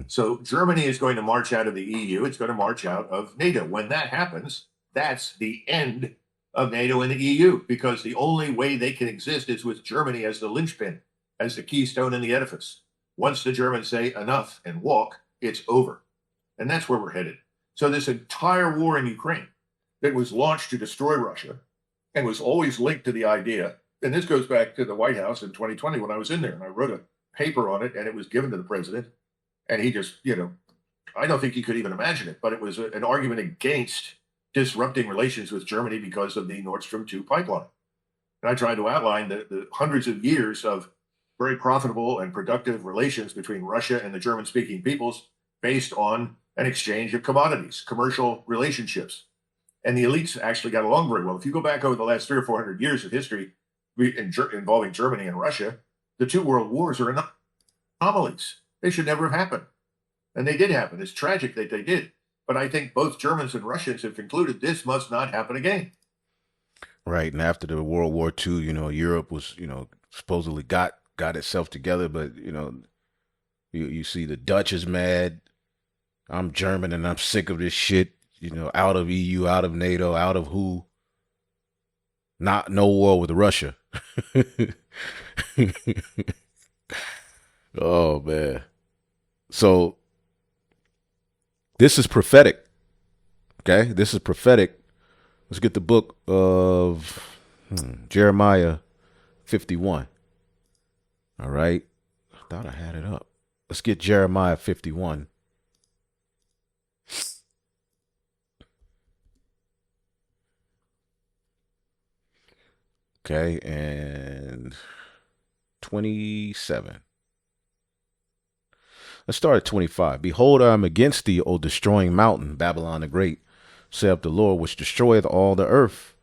Speaker 3: So Germany is going to march out of the EU. It's going to march out of NATO. When that happens, that's the end of NATO and the EU, because the only way they can exist is with Germany as the linchpin, as the keystone in the edifice. Once the Germans say enough and walk, it's over. And that's where we're headed. So this entire war in Ukraine, that was launched to destroy Russia and was always linked to the idea. And this goes back to the White House in 2020 when I was in there and I wrote a paper on it and it was given to the president. And he just, I don't think he could even imagine it, but it was an argument against disrupting relations with Germany because of the Nord Stream 2 pipeline. And I tried to outline the hundreds of years of very profitable and productive relations between Russia and the German-speaking peoples based on an exchange of commodities, commercial relationships. And the elites actually got along very well. If you go back over the last 300 or 400 years of history involving Germany and Russia, the two world wars are anomalies. They should never have happened. And they did happen. It's tragic that they did. But I think both Germans and Russians have concluded this must not happen again.
Speaker 1: Right. And after the World War II, Europe was, supposedly got itself together. But, you see the Dutch is mad. I'm German and I'm sick of this shit, out of EU, out of NATO, out of who. No war with Russia. Oh, man. So this is prophetic. Okay. This is prophetic. Let's get the book of Jeremiah 51. All right. I thought I had it up. Let's get Jeremiah 51. Okay. And 27. Let's start at 25. Behold, I am against thee, O destroying mountain, Babylon the great, saith the Lord, which destroyeth all the earth.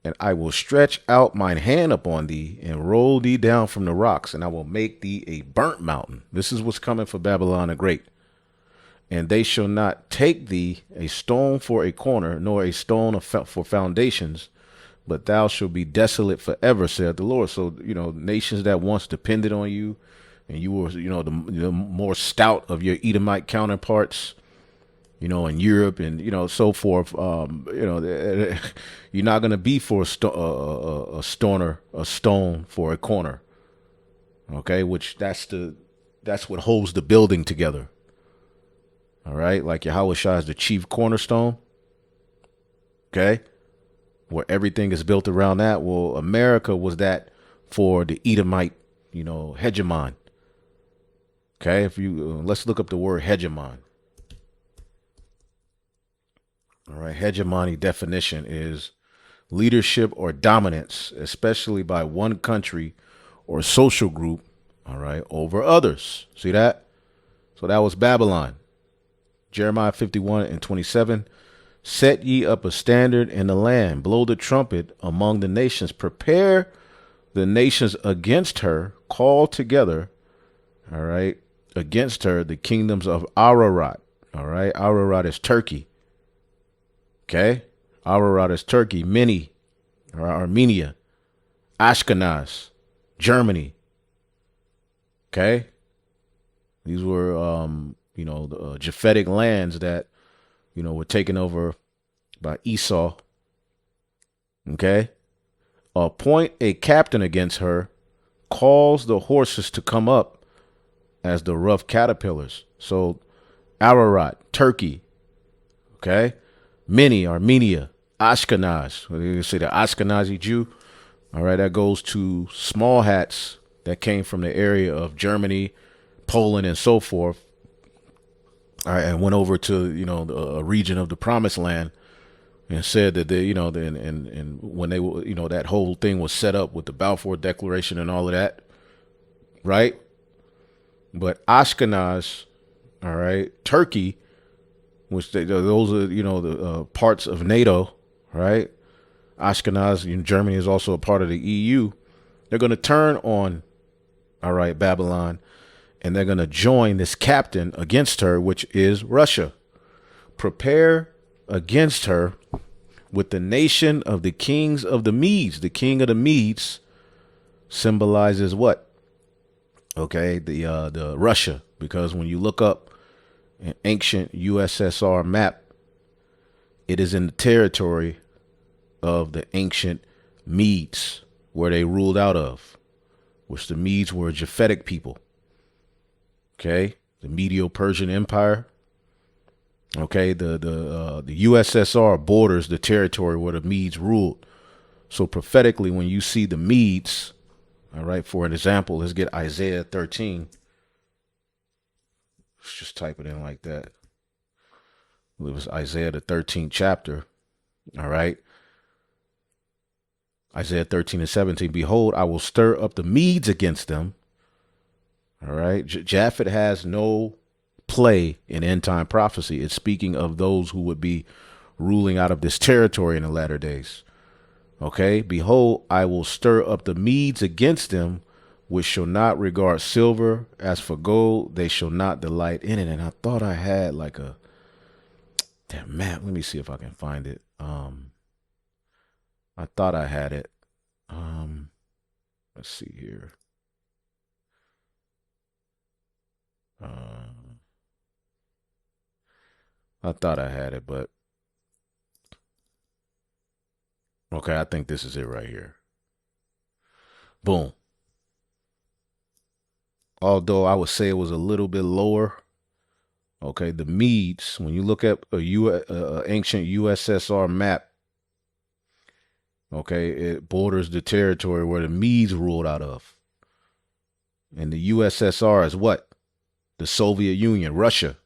Speaker 1: And I will stretch out mine hand upon thee, and roll thee down from the rocks, and I will make thee a burnt mountain. This is what's coming for Babylon the great. And they shall not take thee a stone for a corner, nor a stone for foundations, but thou shalt be desolate forever, saith the Lord. So, nations that once depended on you, and you were, the more stout of your Edomite counterparts, in Europe and, so forth, you're not going to be for a stone for a corner. Okay. Which that's what holds the building together. All right. Like Yahweh Shai is the chief cornerstone. Okay. Where everything is built around that. Well, America was that for the Edomite, hegemon. Okay, if you let's look up the word hegemon. All right, hegemony definition is leadership or dominance, especially by one country or social group, all right, over others. See that? So that was Babylon. Jeremiah 51 and 27. Set ye up a standard in the land, blow the trumpet among the nations, prepare the nations against her, call together, all right, against her the kingdoms of Ararat. All right. Ararat is Turkey. Okay. Ararat is Turkey. Mini or Armenia, Ashkenaz, Germany. Okay. These were, the Japhetic lands that, were taken over by Esau. Okay. Appoint a captain against her, cause the horses to come up as the rough caterpillars. So Ararat, Turkey. Okay. Mini, Armenia, Ashkenaz. You say the Ashkenazi Jew. All right. That goes to small hats that came from the area of Germany, Poland, and so forth. All right. And went over to, a region of the promised land and said that they, and when they were, that whole thing was set up with the Balfour Declaration and all of that. Right. But Ashkenaz, all right, Turkey, which those are, the parts of NATO, right? Ashkenaz in Germany is also a part of the EU. They're going to turn on, all right, Babylon, and they're going to join this captain against her, which is Russia. Prepare against her with the nation of the kings of the Medes. The king of the Medes symbolizes what? Okay, the Russia, because when you look up an ancient USSR map, it is in the territory of the ancient Medes, where they ruled out of, which the Medes were a Japhetic people. Okay, the Medo-Persian Empire. Okay, the USSR borders the territory where the Medes ruled. So prophetically, when you see the Medes, all right, for an example, let's get Isaiah 13. Let's just type it in like that. It was Isaiah the 13th chapter. All right. Isaiah 13 and 17. Behold, I will stir up the Medes against them. All right. Japhet has no play in end time prophecy. It's speaking of those who would be ruling out of this territory in the latter days. Okay. Behold, I will stir up the Medes against them, which shall not regard silver. As for gold, they shall not delight in it. And I thought I had like a damn map. Let me see if I can find it. I thought I had it. Let's see here. I thought I had it, but okay, I think this is it right here. Boom. Although I would say it was a little bit lower. Okay, the Medes, when you look at a ancient USSR map, okay, it borders the territory where the Medes ruled out of. And the USSR is what? The Soviet Union, Russia,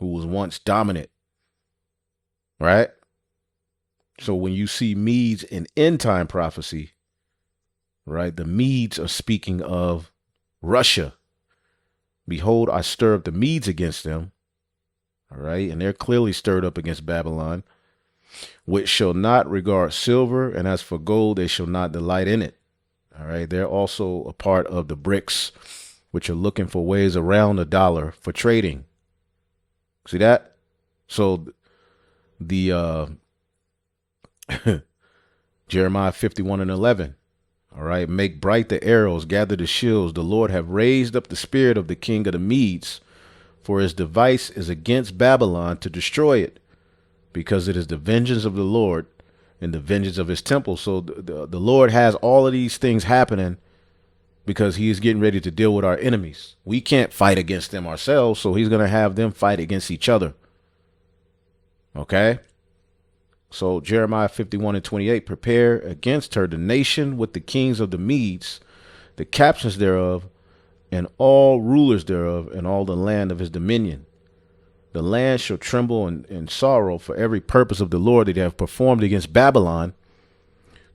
Speaker 1: who was once dominant, right? So when you see Medes in end time prophecy, right, the Medes are speaking of Russia. Behold, I stir up the Medes against them, all right, and they're clearly stirred up against Babylon, which shall not regard silver, and as for gold, they shall not delight in it. All right, they're also a part of the BRICS, which are looking for ways around the dollar for trading. See that? So the Jeremiah 51 and 11. All right. Make bright the arrows, gather the shields. The Lord have raised up the spirit of the king of the Medes, for his device is against Babylon to destroy it, because it is the vengeance of the Lord and the vengeance of his temple. So the Lord has all of these things happening because he is getting ready to deal with our enemies. We can't fight against them ourselves, so he's going to have them fight against each other. Okay? So Jeremiah 51 and 28, prepare against her the nation with the kings of the Medes, the captains thereof, and all rulers thereof, and all the land of his dominion. The land shall tremble in sorrow for every purpose of the Lord that they have performed against Babylon,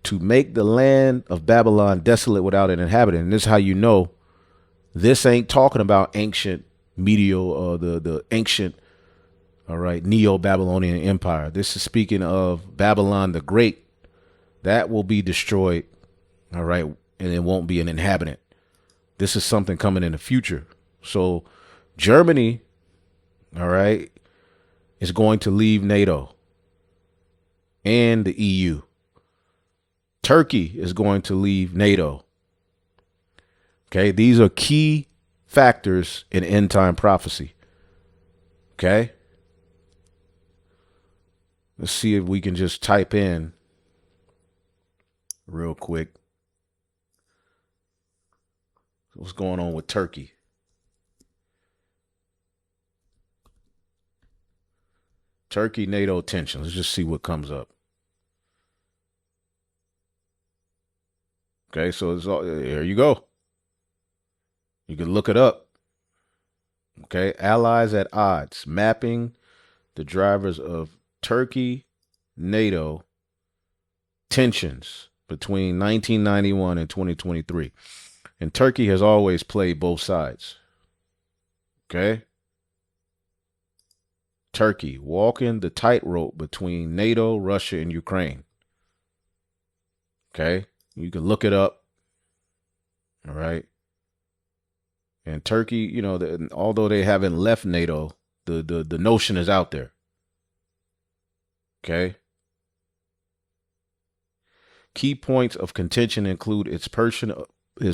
Speaker 1: to make the land of Babylon desolate without an inhabitant. And this is how you know this ain't talking about ancient the ancient, all right, Neo-Babylonian Empire. This is speaking of Babylon the Great. That will be destroyed, all right, and it won't be an inhabitant. This is something coming in the future. So Germany, all right, is going to leave NATO and the EU. Turkey is going to leave NATO. Okay, these are key factors in end time prophecy. Okay, let's see if we can just type in real quick what's going on with Turkey. Turkey NATO tensions. Let's just see what comes up. Okay, so it's all, here you go. You can look it up. Okay, allies at odds, mapping the drivers of Turkey, NATO tensions between 1991 and 2023. And Turkey has always played both sides. Okay. Turkey walking the tightrope between NATO, Russia, and Ukraine. Okay. You can look it up. All right. And Turkey, you know, although they haven't left NATO, the notion is out there. Okay. Key points of contention include his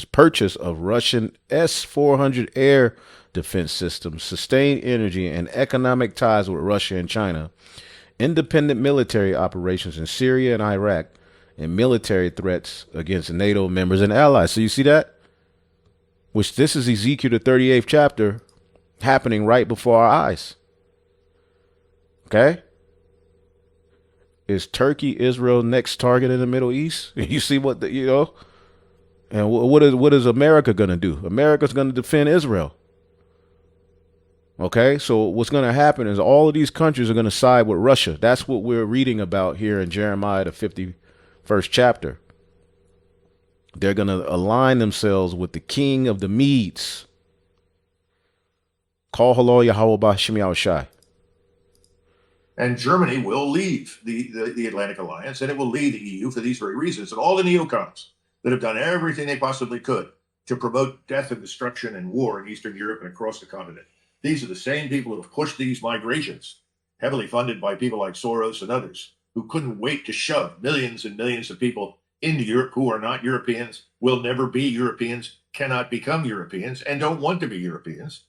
Speaker 1: purchase of Russian S-400 air defense systems, sustained energy, and economic ties with Russia and China, independent military operations in Syria and Iraq, and military threats against NATO members and allies. So you see that? Which this is Ezekiel the 38th chapter happening right before our eyes. Okay? Is Turkey Israel next target in the Middle East? You see what the, you know? And what is America going to do? America's going to defend Israel. Okay? So what's going to happen is all of these countries are going to side with Russia. That's what we're reading about here in Jeremiah, the 51st chapter. They're going to align themselves with the king of the Medes. Call Halal Yahweh B'Shem Yahushai.
Speaker 3: And Germany will leave the Atlantic Alliance, and it will leave the EU for these very reasons. And all the neocons that have done everything they possibly could to promote death and destruction and war in Eastern Europe and across the continent. These are the same people who have pushed these migrations, heavily funded by people like Soros and others, who couldn't wait to shove millions and millions of people into Europe who are not Europeans, will never be Europeans, cannot become Europeans, and don't want to be Europeans.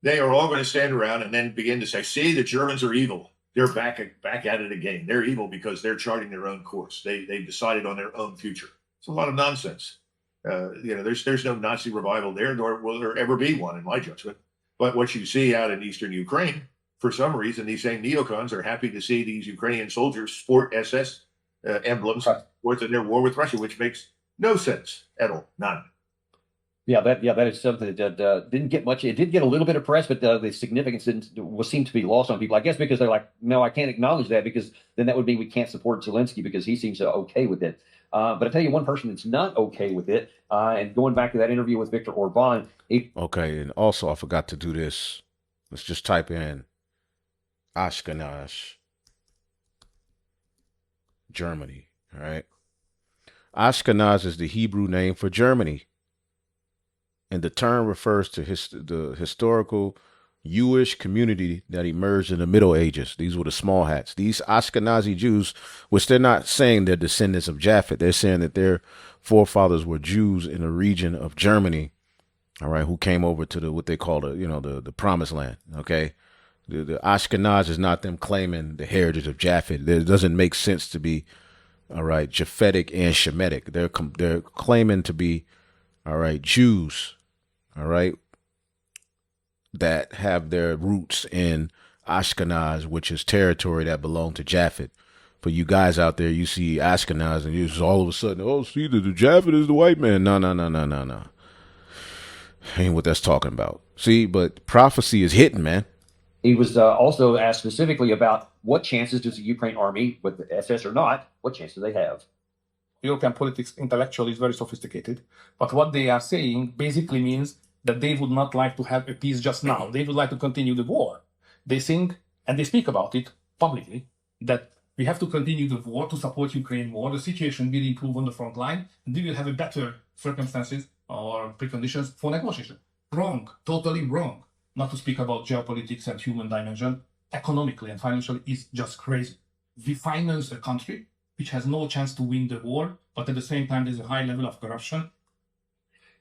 Speaker 3: They are all going to stand around and then begin to say, see, the Germans are evil. They're back at it again. They're evil because they're charting their own course. They've decided on their own future. It's a lot of nonsense. There's no Nazi revival there, nor will there ever be one, in my judgment. But what you see out in eastern Ukraine, for some reason, these same neocons are happy to see these Ukrainian soldiers sport SS emblems in their war with Russia, which makes no sense at all. None.
Speaker 4: Yeah, that is something that didn't get much. It did get a little bit of press, but the significance seemed to be lost on people. I guess because they're like, no, I can't acknowledge that because then that would mean we can't support Zelensky because he seems okay with it. But I tell you, one person that's not okay with it, and going back to that interview with Viktor Orban.
Speaker 1: Okay, and also I forgot to do this. Let's just type in Ashkenaz, Germany. All right. Ashkenaz is the Hebrew name for Germany. And the term refers to the historical Jewish community that emerged in the Middle Ages. These were the small hats. These Ashkenazi Jews, which they're not saying they're descendants of Japhet. They're saying that their forefathers were Jews in the region of Germany, all right, who came over to what they call the Promised Land, okay? The Ashkenaz is not them claiming the heritage of Japhet. It doesn't make sense to be, all right, Japhetic and Shemitic. They're claiming to be, all right, Jews, all right, that have their roots in Ashkenaz, which is territory that belonged to Japhet. For you guys out there, you see Ashkenaz and you just all of a sudden, oh, see, the Japhet is the white man. No. Ain't what that's talking about. See, but prophecy is hitting, man.
Speaker 4: He was also asked specifically about what chances does the Ukraine army, with the SS or not, what chance do they have?
Speaker 5: European politics intellectually is very sophisticated, but what they are saying basically means that they would not like to have a peace just now. They would like to continue the war. They think, and they speak about it publicly, that we have to continue the war to support Ukraine more. The situation will improve on the front line, and we will have a better circumstances or preconditions for negotiation. Wrong, totally wrong. Not to speak about geopolitics and human dimension, economically and financially is just crazy. We finance a country which has no chance to win the war, but at the same time, there's a high level of corruption.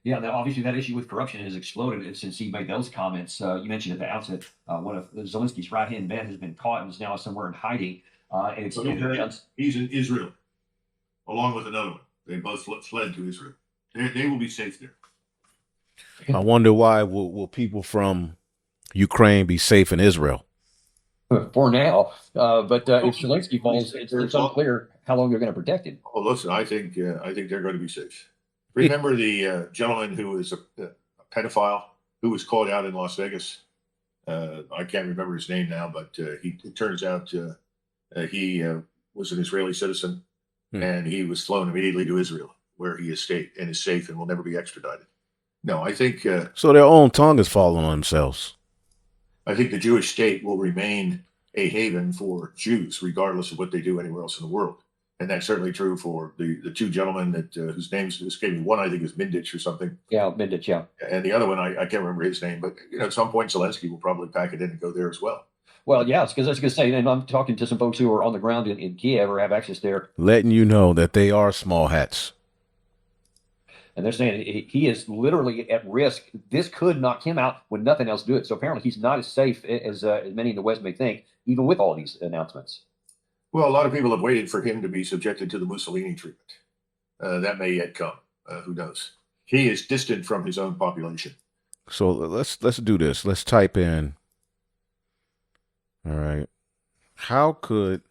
Speaker 4: Yeah, now obviously that issue with corruption has exploded since he made those comments. You mentioned at the outset, one of Zelensky's right-hand man has been caught and is now somewhere in hiding. And it's
Speaker 3: he's in Israel, along with another one. They both fled to Israel. They will be safe there.
Speaker 1: I wonder why will people from Ukraine be safe in Israel?
Speaker 4: For now, but if Zelensky falls, it's unclear how long they're going to protect him.
Speaker 3: Oh, listen, I think they're going to be safe. Remember the gentleman who was a pedophile who was caught out in Las Vegas? I can't remember his name now, but it turns out he was an Israeli citizen, and he was flown immediately to Israel, where he is safe and will never be extradited. No, I think
Speaker 1: so. Their own tongue is falling on themselves.
Speaker 3: I think the Jewish state will remain a haven for Jews, regardless of what they do anywhere else in the world. And that's certainly true for the two gentlemen that whose names escaped me. One, I think, is Mindich or something.
Speaker 4: Yeah, Mindich, yeah.
Speaker 3: And the other one, I can't remember his name. But at some point, Zelensky will probably pack it in and go there as well.
Speaker 4: Well, yeah, because I was going to say, and I'm talking to some folks who are on the ground in Kiev or have access there.
Speaker 1: Letting you know that they are small hats.
Speaker 4: And they're saying he is literally at risk. This could knock him out when nothing else do it. So apparently he's not as safe as many in the West may think, even with all these announcements.
Speaker 3: Well, a lot of people have waited for him to be subjected to the Mussolini treatment. That may yet come. Who knows? He is distant from his own population.
Speaker 1: So let's do this. Let's type in. All right. how could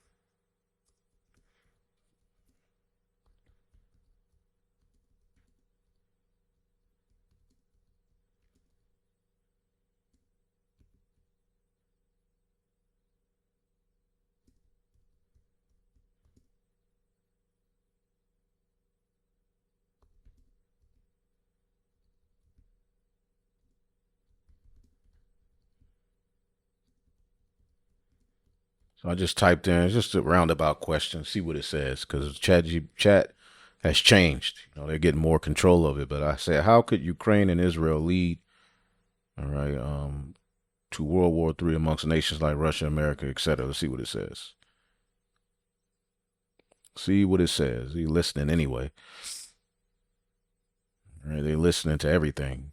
Speaker 1: so I just typed in, it's just a roundabout question, see what it says, because chat has changed. You know, they're getting more control of it. But I said, how could Ukraine and Israel lead, all right, to World War III amongst nations like Russia, America, etc.? Let's see what it says. See what it says. You're listening anyway. All right, they're listening to everything.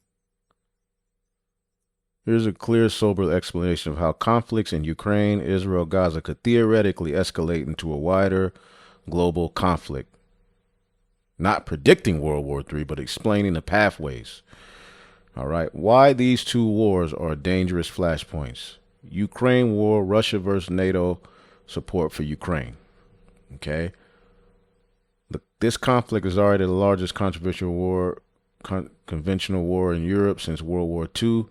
Speaker 1: Here's a clear, sober explanation of how conflicts in Ukraine, Israel, Gaza could theoretically escalate into a wider global conflict. Not predicting World War III, but explaining the pathways. All right. Why these two wars are dangerous flashpoints. Ukraine war, Russia versus NATO, support for Ukraine. Okay. This conflict is already the largest conventional war in Europe since World War II.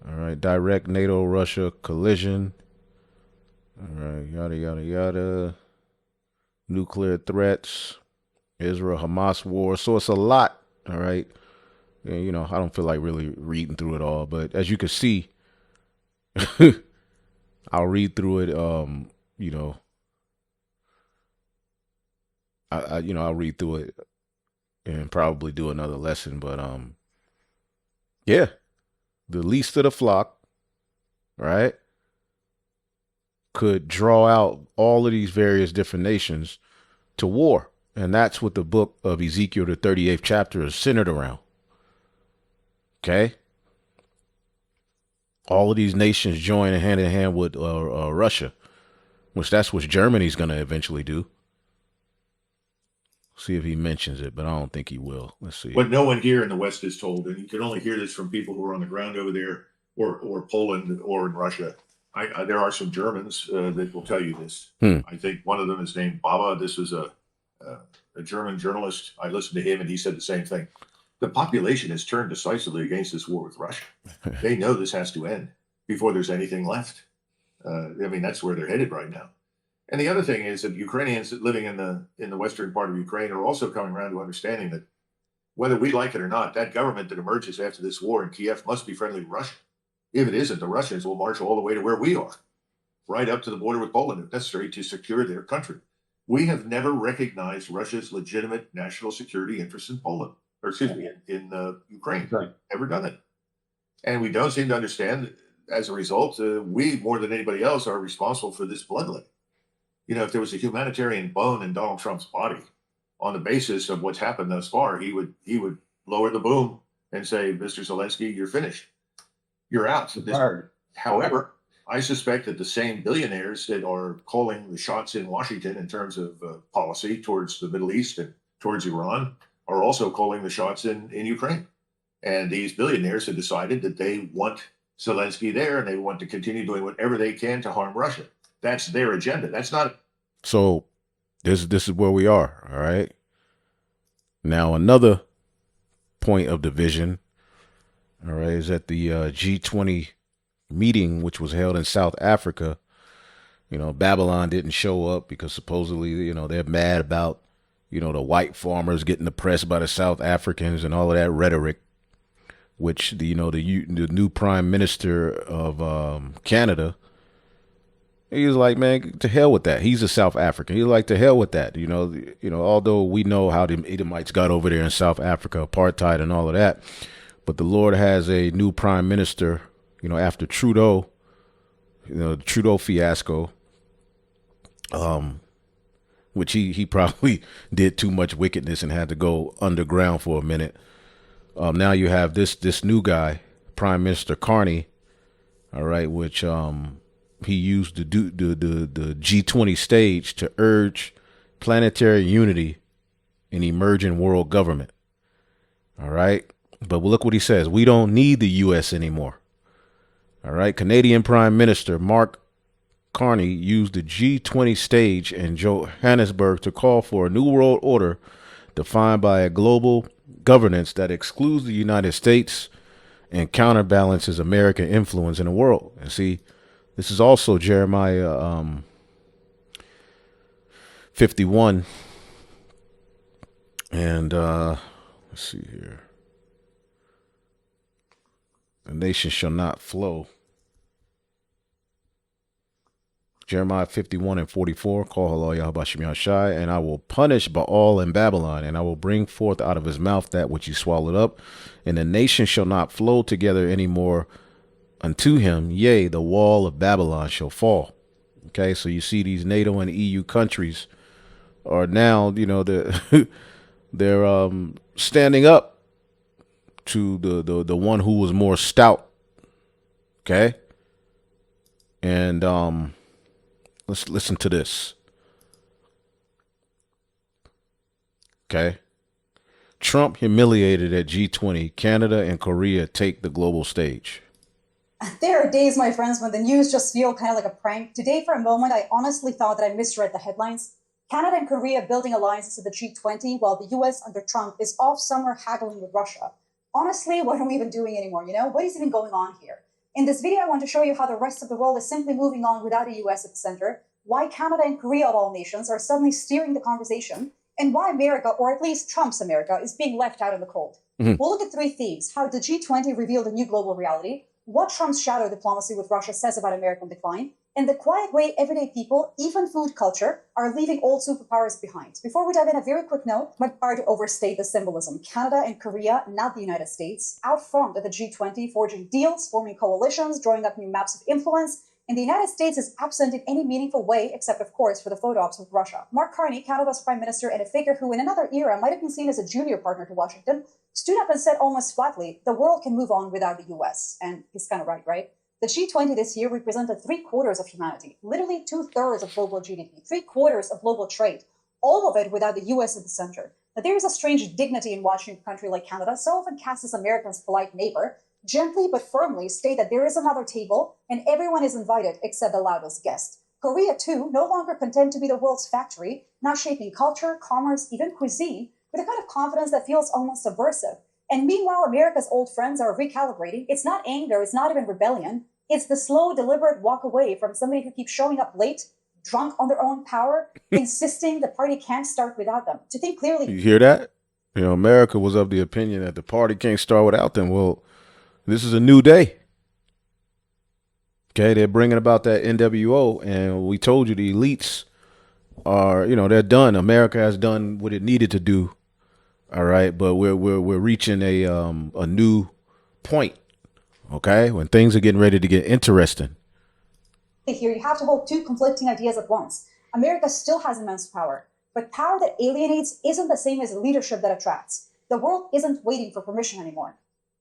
Speaker 1: All right, direct NATO-Russia collision. All right, yada, yada, yada. Nuclear threats. Israel-Hamas war. So it's a lot, all right? And, you know, I don't feel like really reading through it all, but as you can see, I'll read through it, you know. I'll read through it and probably do another lesson, but, yeah. The least of the flock, right, could draw out all of these various different nations to war. And that's what the book of Ezekiel, the 38th chapter, is centered around. Okay? All of these nations join hand in hand with Russia, which that's what Germany's going to eventually do. See if he mentions it, but I don't think he will. Let's see.
Speaker 3: What no one here in the West is told, and you can only hear this from people who are on the ground over there, or Poland, or in Russia. There are some Germans that will tell you this. I think one of them is named Baba. This was a German journalist. I listened to him, and he said the same thing. The population has turned decisively against this war with Russia. They know this has to end before there's anything left. I mean, that's where they're headed right now. And the other thing is that Ukrainians living in the western part of Ukraine are also coming around to understanding that whether we like it or not, that government that emerges after this war in Kiev must be friendly to Russia. If it isn't, the Russians will march all the way to where we are, right up to the border with Poland, if necessary, to secure their country. We have never recognized Russia's legitimate national security interests in Poland, or excuse me, in Ukraine. Right. Never done it. And we don't seem to understand, as a result, we, more than anybody else, are responsible for this bloodletting. You know, if there was a humanitarian bone in Donald Trump's body, on the basis of what's happened thus far, he would lower the boom and say, Mr. Zelensky, you're finished. You're out. However, I suspect that the same billionaires that are calling the shots in Washington in terms of policy towards the Middle East and towards Iran are also calling the shots in Ukraine. And these billionaires have decided that they want Zelensky there, and they want to continue doing whatever they can to harm Russia. That's their agenda. That's not.
Speaker 1: So this is where we are. All right. Now, another point of division, all right, is at the G20 meeting, which was held in South Africa. You know, Babylon didn't show up because supposedly, you know, they're mad about, you know, the white farmers getting oppressed by the South Africans and all of that rhetoric, which the new prime minister of Canada, he was like, man, to hell with that. He's a South African. He's like, to hell with that. You know, although we know how the Edomites got over there in South Africa, apartheid and all of that, but the Lord has a new prime minister, you know, after Trudeau, you know, the Trudeau fiasco, which he probably did too much wickedness and had to go underground for a minute. Now you have this new guy, Prime Minister Carney, all right, which he used the G20 stage to urge planetary unity in emerging world government. All right. But look what he says. We don't need the U.S. anymore. All right. Canadian Prime Minister Mark Carney used the G20 stage in Johannesburg to call for a new world order defined by a global governance that excludes the United States and counterbalances American influence in the world. And see, this is also Jeremiah 51. And let's see here. The nation shall not flow. Jeremiah 51 and 44, call Allah Yahweh Shem Yahshai, and I will punish Baal and Babylon, and I will bring forth out of his mouth that which he swallowed up, and the nation shall not flow together any more unto him. Yea, the wall of Babylon shall fall. Okay, so you see these NATO and EU countries are now, they're standing up to the one who was more stout. Okay, and let's listen to this. Okay. Trump humiliated at G20. Canada and Korea take the global stage.
Speaker 6: There are days, my friends, when the news just feel kind of like a prank. Today, for a moment, I honestly thought that I misread the headlines. Canada and Korea building alliances to the G20, while the US under Trump is off somewhere haggling with Russia. Honestly, what are we even doing anymore? What is even going on here? In this video, I want to show you how the rest of the world is simply moving on without the US at the center, why Canada and Korea of all nations are suddenly steering the conversation, and why America, or at least Trump's America, is being left out in the cold. We'll look at three themes: how the G20 revealed a new global reality, what Trump's shadow diplomacy with Russia says about American decline, and the quiet way everyday people, even food culture, are leaving old superpowers behind. Before we dive in, a very quick note, might hard to overstate the symbolism. Canada and Korea, not the United States, out front at the G20, forging deals, forming coalitions, drawing up new maps of influence, and the United States is absent in any meaningful way, except, of course, for the photo ops with Russia. Mark Carney, Canada's prime minister, and a figure who in another era might have been seen as a junior partner to Washington, stood up and said almost flatly, the world can move on without the US. And he's kind of right? The G20 this year represented 3/4 of humanity, literally 2/3 of global GDP, 3/4 of global trade, all of it without the US at the center. Now, there is a strange dignity in watching a country like Canada, so often cast as America's polite neighbor, gently but firmly state that there is another table and everyone is invited except the loudest guest. Korea, too, no longer content to be the world's factory, now shaping culture, commerce, even cuisine, with a kind of confidence that feels almost subversive. And meanwhile, America's old friends are recalibrating. It's not anger, it's not even rebellion. It's the slow, deliberate walk away from somebody who keeps showing up late, drunk on their own power, insisting the party can't start without them. To think clearly.
Speaker 1: You hear that? America was of the opinion that the party can't start without them. Well, this is a new day. Okay, they're bringing about that NWO, and we told you the elites are, they're done. America has done what it needed to do. All right, but we're reaching a new point. Okay, when things are getting ready to get interesting.
Speaker 6: Here, you have to hold two conflicting ideas at once. America still has immense power, but power that alienates isn't the same as leadership that attracts. The world isn't waiting for permission anymore.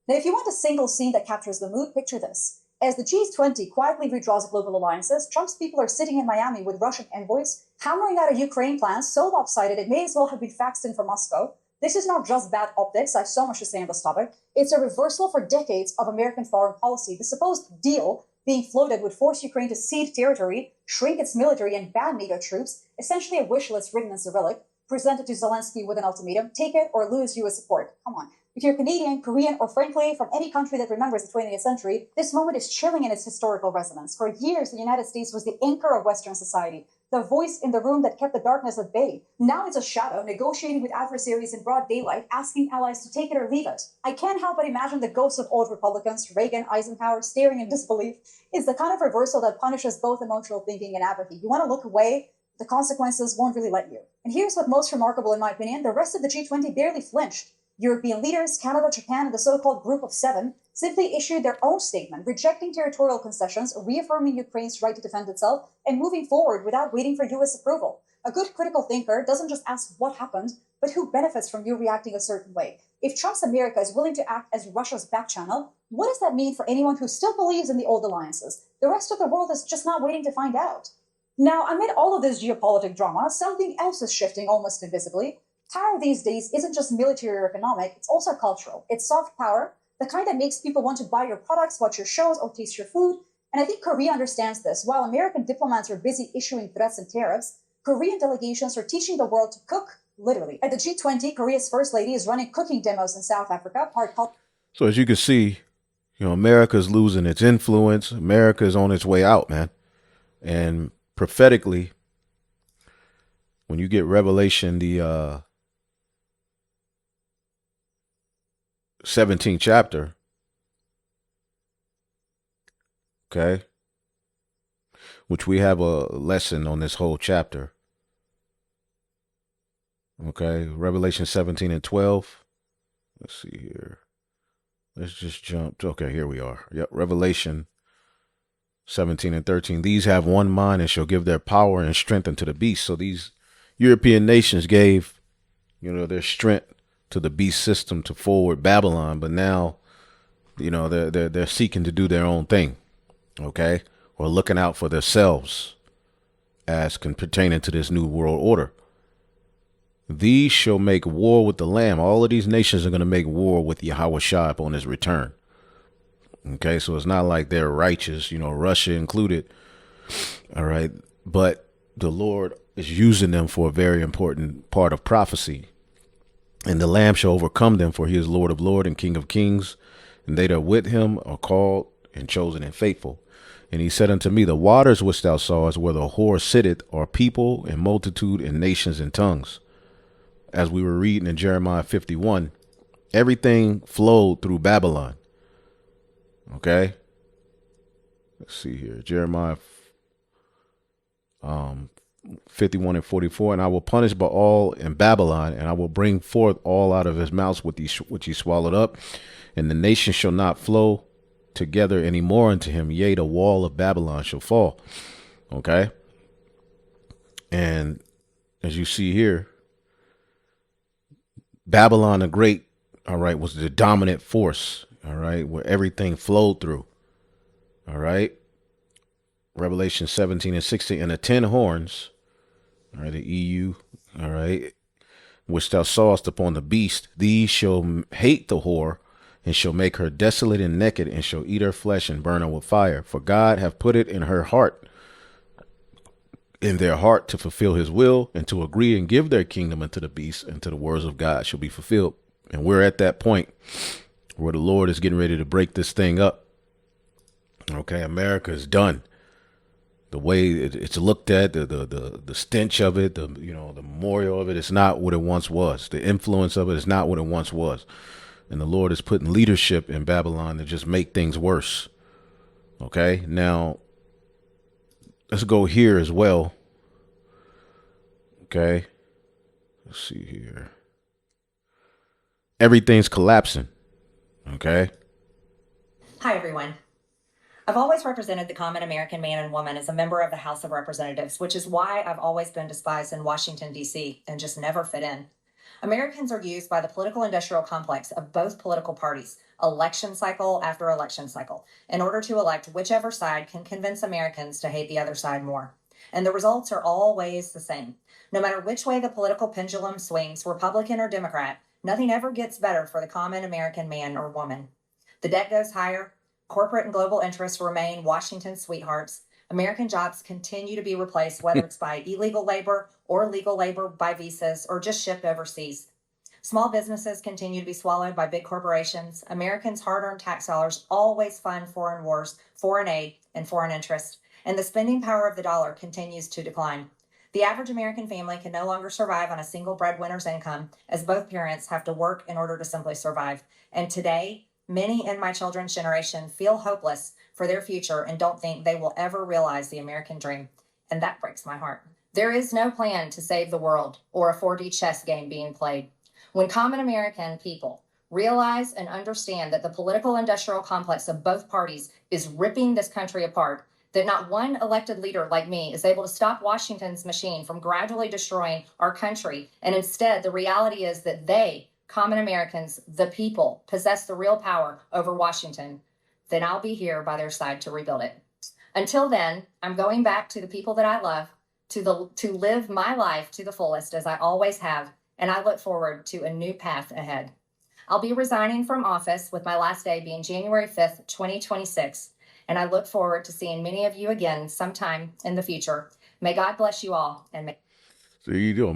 Speaker 6: Now, if you want a single scene that captures the mood, picture this. As the G20 quietly redraws global alliances, Trump's people are sitting in Miami with Russian envoys, hammering out a Ukraine plan so lopsided it may as well have been faxed in from Moscow. This is not just bad optics, I have so much to say on this topic. It's a reversal for decades of American foreign policy. The supposed deal being floated would force Ukraine to cede territory, shrink its military, and ban NATO troops, essentially a wish list written in Cyrillic, presented to Zelensky with an ultimatum: take it or lose US support. Come on. If you're Canadian, Korean, or frankly from any country that remembers the 20th century, this moment is chilling in its historical resonance. For years, the United States was the anchor of Western society, the voice in the room that kept the darkness at bay. Now it's a shadow, negotiating with adversaries in broad daylight, asking allies to take it or leave it. I can't help but imagine the ghosts of old Republicans, Reagan, Eisenhower, staring in disbelief. It's the kind of reversal that punishes both emotional thinking and apathy. You want to look away, the consequences won't really let you. And here's what most remarkable in my opinion: the rest of the G20 barely flinched. European leaders, Canada, Japan, and the so-called Group of Seven simply issued their own statement, rejecting territorial concessions, reaffirming Ukraine's right to defend itself, and moving forward without waiting for US approval. A good critical thinker doesn't just ask what happened, but who benefits from you reacting a certain way. If Trump's America is willing to act as Russia's back channel, what does that mean for anyone who still believes in the old alliances? The rest of the world is just not waiting to find out. Now, amid all of this geopolitic drama, something else is shifting almost invisibly. Power these days isn't just military or economic, it's also cultural. It's soft power, the kind that makes people want to buy your products, watch your shows, or taste your food. And I think Korea understands this. While American diplomats are busy issuing threats and tariffs, Korean delegations are teaching the world to cook, literally. At the G20, Korea's first lady is running cooking demos in South Africa, part culture.
Speaker 1: So as you can see, America's losing its influence. America's on its way out, man. And prophetically, when you get Revelation, the 17th chapter, okay, which we have a lesson on this whole chapter. Okay, Revelation 17 and 12. Let's see here. Let's just jump. Okay, here we are. Yep, Revelation 17 and 13. These have one mind and shall give their power and strength unto the beast. So these European nations gave, their strength to the beast system to forward Babylon, but now, they're seeking to do their own thing, okay, or looking out for themselves as pertaining to this new world order. These shall make war with the Lamb. All of these nations are going to make war with Yahweh Shai upon his return. Okay, so it's not like they're righteous, Russia included. All right, but the Lord is using them for a very important part of prophecy. And the Lamb shall overcome them, for he is Lord of lords and King of kings. And they that are with him are called and chosen and faithful. And he said unto me, the waters which thou sawest, where the whore sitteth, are people and multitude and nations and tongues. As we were reading in Jeremiah 51, everything flowed through Babylon. Okay. Let's see here. Jeremiah 51 and 44. And I will punish Baal in Babylon, and I will bring forth all out of his mouth which he swallowed up. And the nation shall not flow together any more unto him. Yea, the wall of Babylon shall fall. Okay. And as you see here, Babylon the Great, all right, was the dominant force, all right, where everything flowed through. All right. Revelation 17 and 16, and the 10 horns, all right, the EU, all right, which thou sawest upon the beast, these shall hate the whore, and shall make her desolate and naked, and shall eat her flesh and burn her with fire. For God hath put it in their heart to fulfill his will, and to agree and give their kingdom unto the beast, and to the words of God shall be fulfilled. And we're at that point where the Lord is getting ready to break this thing up. Okay, America is done. The way it's looked at, the stench of it, the memorial of it, it's not what it once was. The influence of it is not what it once was. And the Lord is putting leadership in Babylon to just make things worse. Okay, now let's go here as well. Okay, let's see here. Everything's collapsing. Okay.
Speaker 7: Hi, everyone. I've always represented the common American man and woman as a member of the House of Representatives, which is why I've always been despised in Washington, D.C., and just never fit in. Americans are used by the political industrial complex of both political parties, election cycle after election cycle, in order to elect whichever side can convince Americans to hate the other side more. And the results are always the same. No matter which way the political pendulum swings, Republican or Democrat, nothing ever gets better for the common American man or woman. The debt goes higher. Corporate and global interests remain Washington's sweethearts. American jobs continue to be replaced, whether it's by illegal labor or legal labor by visas or just shipped overseas. Small businesses continue to be swallowed by big corporations. Americans' hard-earned tax dollars always fund foreign wars, foreign aid, and foreign interest. And the spending power of the dollar continues to decline. The average American family can no longer survive on a single breadwinner's income, as both parents have to work in order to simply survive. And today, many in my children's generation feel hopeless for their future and don't think they will ever realize the American dream. And that breaks my heart. There is no plan to save the world or a 4D chess game being played. When common American people realize and understand that the political industrial complex of both parties is ripping this country apart, that not one elected leader like me is able to stop Washington's machine from gradually destroying our country, and instead the reality is that they, common Americans, the people, possess the real power over Washington, then I'll be here by their side to rebuild it. Until then, I'm going back to the people that I love, to live my life to the fullest as I always have, and I look forward to a new path ahead. I'll be resigning from office with my last day being January 5th, 2026, And I look forward to seeing many of you again sometime in the future. May God bless you all. And may
Speaker 1: So you do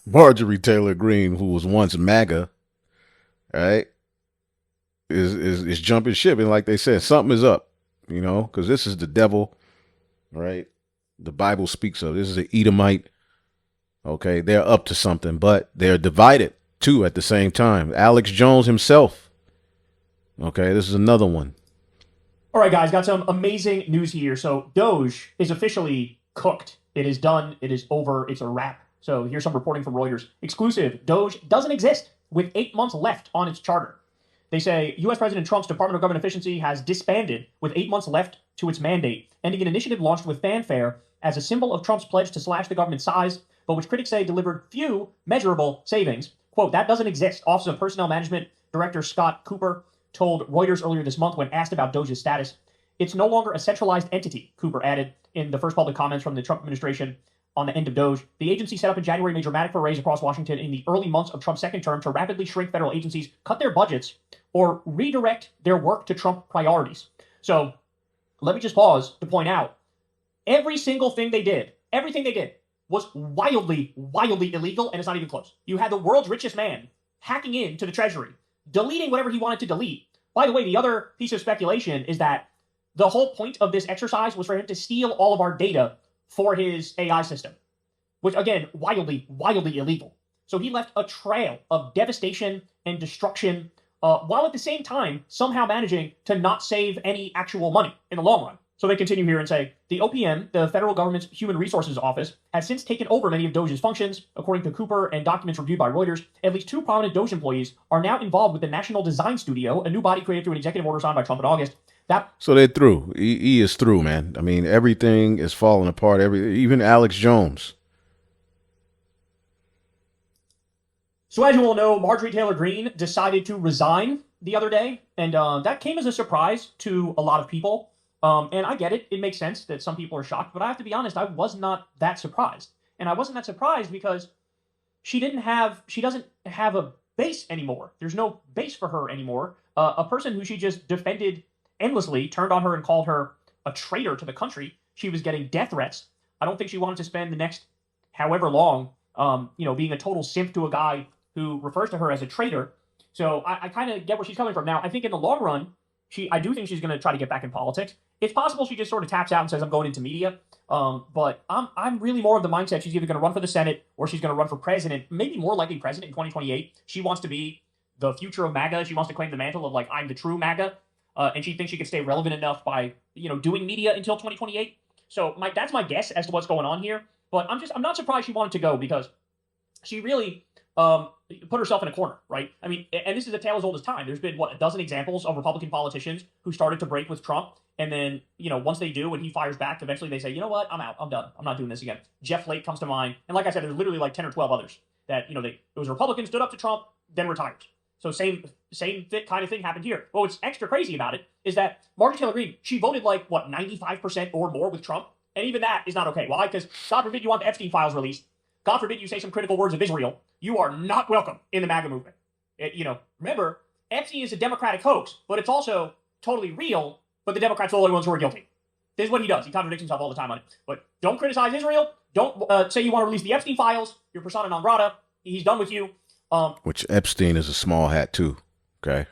Speaker 1: Marjorie Taylor Greene, who was once MAGA, right, is jumping ship, and like they said, something is up, you know, because this is the devil, right? The Bible speaks of this is an Edomite. Okay, they're up to something, but they're divided too at the same time. Alex Jones himself. Okay, this is another one.
Speaker 2: All right, guys, got some amazing news here. So Doge is officially cooked. It is done. It is over. It's a wrap. So here's some reporting from Reuters. Exclusive. Doge doesn't exist with 8 months left on its charter. They say U.S. President Trump's Department of Government Efficiency has disbanded with 8 months left to its mandate, ending an initiative launched with fanfare as a symbol of Trump's pledge to slash the government size, but which critics say delivered few measurable savings. Quote, that doesn't exist. Office of Personnel Management Director Scott Cooper told Reuters earlier this month when asked about Doge's status. It's no longer a centralized entity, Cooper added in the first public comments from the Trump administration on the end of Doge. The agency set up in January made dramatic forays across Washington in the early months of Trump's second term to rapidly shrink federal agencies, cut their budgets, or redirect their work to Trump priorities. So let me just pause to point out, every single thing they did, everything they did was wildly, wildly illegal, and it's not even close. You had the world's richest man hacking into the Treasury, deleting whatever he wanted to delete. By the way, the other piece of speculation is that the whole point of this exercise was for him to steal all of our data for his AI system, which, again, wildly, wildly illegal. So he left a trail of devastation and destruction, while at the same time somehow managing to not save any actual money in the long run. So they continue here and say, the OPM, the federal government's Human Resources Office, has since taken over many of Doge's functions. According to Cooper and documents reviewed by Reuters, at least 2 prominent Doge employees are now involved with the National Design Studio, a new body created through an executive order signed by Trump in August. So
Speaker 1: they're through. He is through, man. I mean, everything is falling apart. Even Alex Jones.
Speaker 2: So as you all know, Marjorie Taylor Greene decided to resign the other day, and that came as a surprise to a lot of people. And I get it. It makes sense that some people are shocked, but I have to be honest, I was not that surprised. And I wasn't that surprised because she doesn't have a base anymore. There's no base for her anymore. A person who she just defended endlessly, turned on her and called her a traitor to the country. She was getting death threats. I don't think she wanted to spend the next however long, being a total simp to a guy who refers to her as a traitor. So I kind of get where she's coming from. Now, I think in the long run, I do think she's going to try to get back in politics. It's possible she just sort of taps out and says, I'm going into media. But I'm really more of the mindset she's either going to run for the Senate or she's going to run for president, maybe more likely president in 2028. She wants to be the future of MAGA. She wants to claim the mantle of, like, I'm the true MAGA. And she thinks she can stay relevant enough by, doing media until 2028. So that's my guess as to what's going on here. But I'm not surprised she wanted to go because she really put herself in a corner, right? I mean, and this is a tale as old as time. There's been, a dozen examples of Republican politicians who started to break with Trump. And then, once they do and he fires back, eventually they say, you know what, I'm out. I'm done. I'm not doing this again. Jeff Flake comes to mind. And like I said, there's literally like 10 or 12 others that, it was a Republican, stood up to Trump, then retired. So same kind of thing happened here. But what's extra crazy about it is that Marjorie Taylor Greene, she voted 95% or more with Trump. And even that is not okay. Why? Because God forbid you want the Epstein files released. God forbid you say some critical words of Israel. You are not welcome in the MAGA movement. Remember, Epstein is a Democratic hoax, but it's also totally real, but the Democrats are the only ones who are guilty. This is what he does. He contradicts himself all the time on it. But don't criticize Israel. Don't say you want to release the Epstein files. You're persona non grata. He's done with you.
Speaker 1: Which Epstein is a small hat too, okay?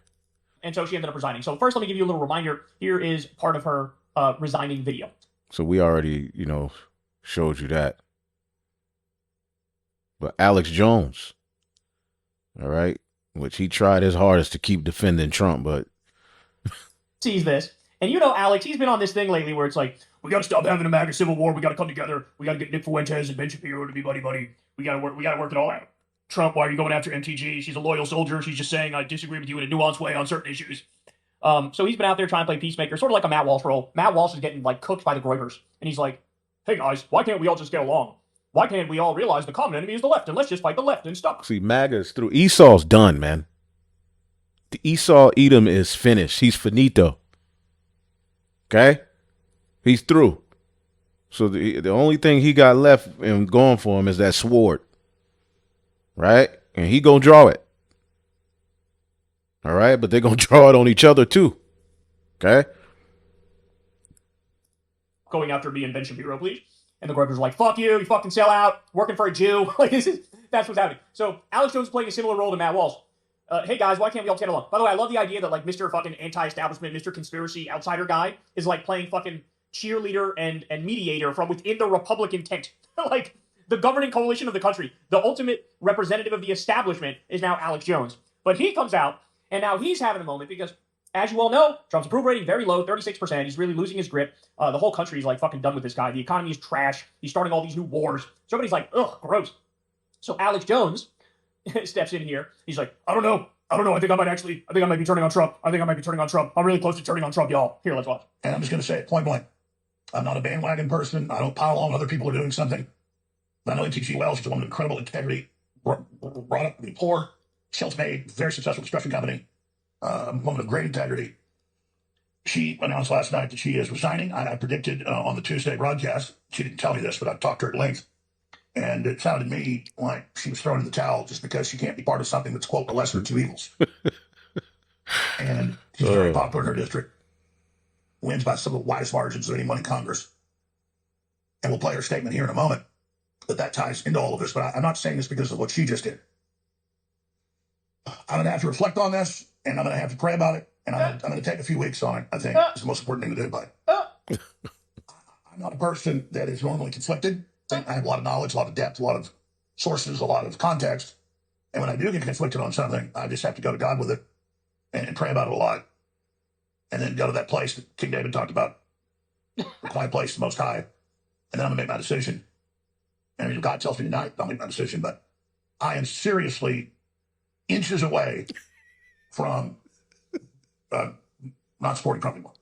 Speaker 2: And so she ended up resigning. So first, let me give you a little reminder. Here is part of her resigning video.
Speaker 1: So we already, showed you that. But Alex Jones, all right, which he tried his hardest to keep defending Trump, but
Speaker 2: sees this. And Alex, he's been on this thing lately where it's like, we got to stop having a MAGA civil war. We got to come together. We got to get Nick Fuentes and Ben Shapiro to be buddy-buddy. We got to work it all out. Trump, why are you going after MTG? She's a loyal soldier. She's just saying, I disagree with you in a nuanced way on certain issues. So he's been out there trying to play peacemaker, sort of like a Matt Walsh role. Matt Walsh is getting cooked by the Reuters. And he's like, hey guys, why can't we all just get along? Why can't we all realize the common enemy is the left and let's just fight the left and stop?
Speaker 1: See, MAGA's through. Esau's done, man. The Esau Edom is finished. He's finito. Okay? He's through. So the only thing he got left and going for him is that sword. Right? And he gonna draw it. All right? But they're gonna draw it on each other too. Okay?
Speaker 2: going after me and Ben Shapiro, please. And the Groypers are like, fuck you fucking sell out, working for a Jew. Like, that's what's happening. So Alex Jones is playing a similar role to Matt Walsh. Hey guys, why can't we all get along? By the way, I love the idea that like Mr. fucking anti-establishment, Mr. conspiracy outsider guy is like playing fucking cheerleader and mediator from within the Republican tent. Like, the governing coalition of the country, the ultimate representative of the establishment is now Alex Jones. But he comes out, and now he's having a moment because, as you all know, Trump's approval rating very low, 36%. He's really losing his grip. The whole country is like fucking done with this guy. The economy is trash. He's starting all these new wars. So everybody's like, ugh, gross. So Alex Jones steps in here. He's like, I don't know. I think I might be turning on Trump. I'm really close to turning on Trump, y'all. Here, let's watch.
Speaker 8: And I'm just going to say it point blank. I'm not a bandwagon person. I don't pile on other people who are doing something. But I know N.T.G. Wells is a woman of incredible integrity, brought up to be poor, self-made, very successful construction company, a woman of great integrity. She announced last night that she is resigning. I predicted on the Tuesday broadcast, she didn't tell me this, but I've talked to her at length. And it sounded to me like she was thrown in the towel just because she can't be part of something that's, quote, the lesser of two evils. And she's very popular in her district. Wins by some of the widest margins of anyone in Congress. And we'll play her statement here in a moment. But that ties into all of this. But I'm not saying this because of what she just did. I'm going to have to reflect on this, and I'm going to have to pray about it, and I'm going to take a few weeks on it, I think. It's the most important thing to do. But I'm not a person that is normally conflicted. I have a lot of knowledge, a lot of depth, a lot of sources, a lot of context. And when I do get conflicted on something, I just have to go to God with it and pray about it a lot. And then go to that place that King David talked about, the quiet place, the Most High. And then I'm going to make my decision. And if God tells me tonight, I'll make my decision. But I am seriously inches away from not supporting Trump anymore.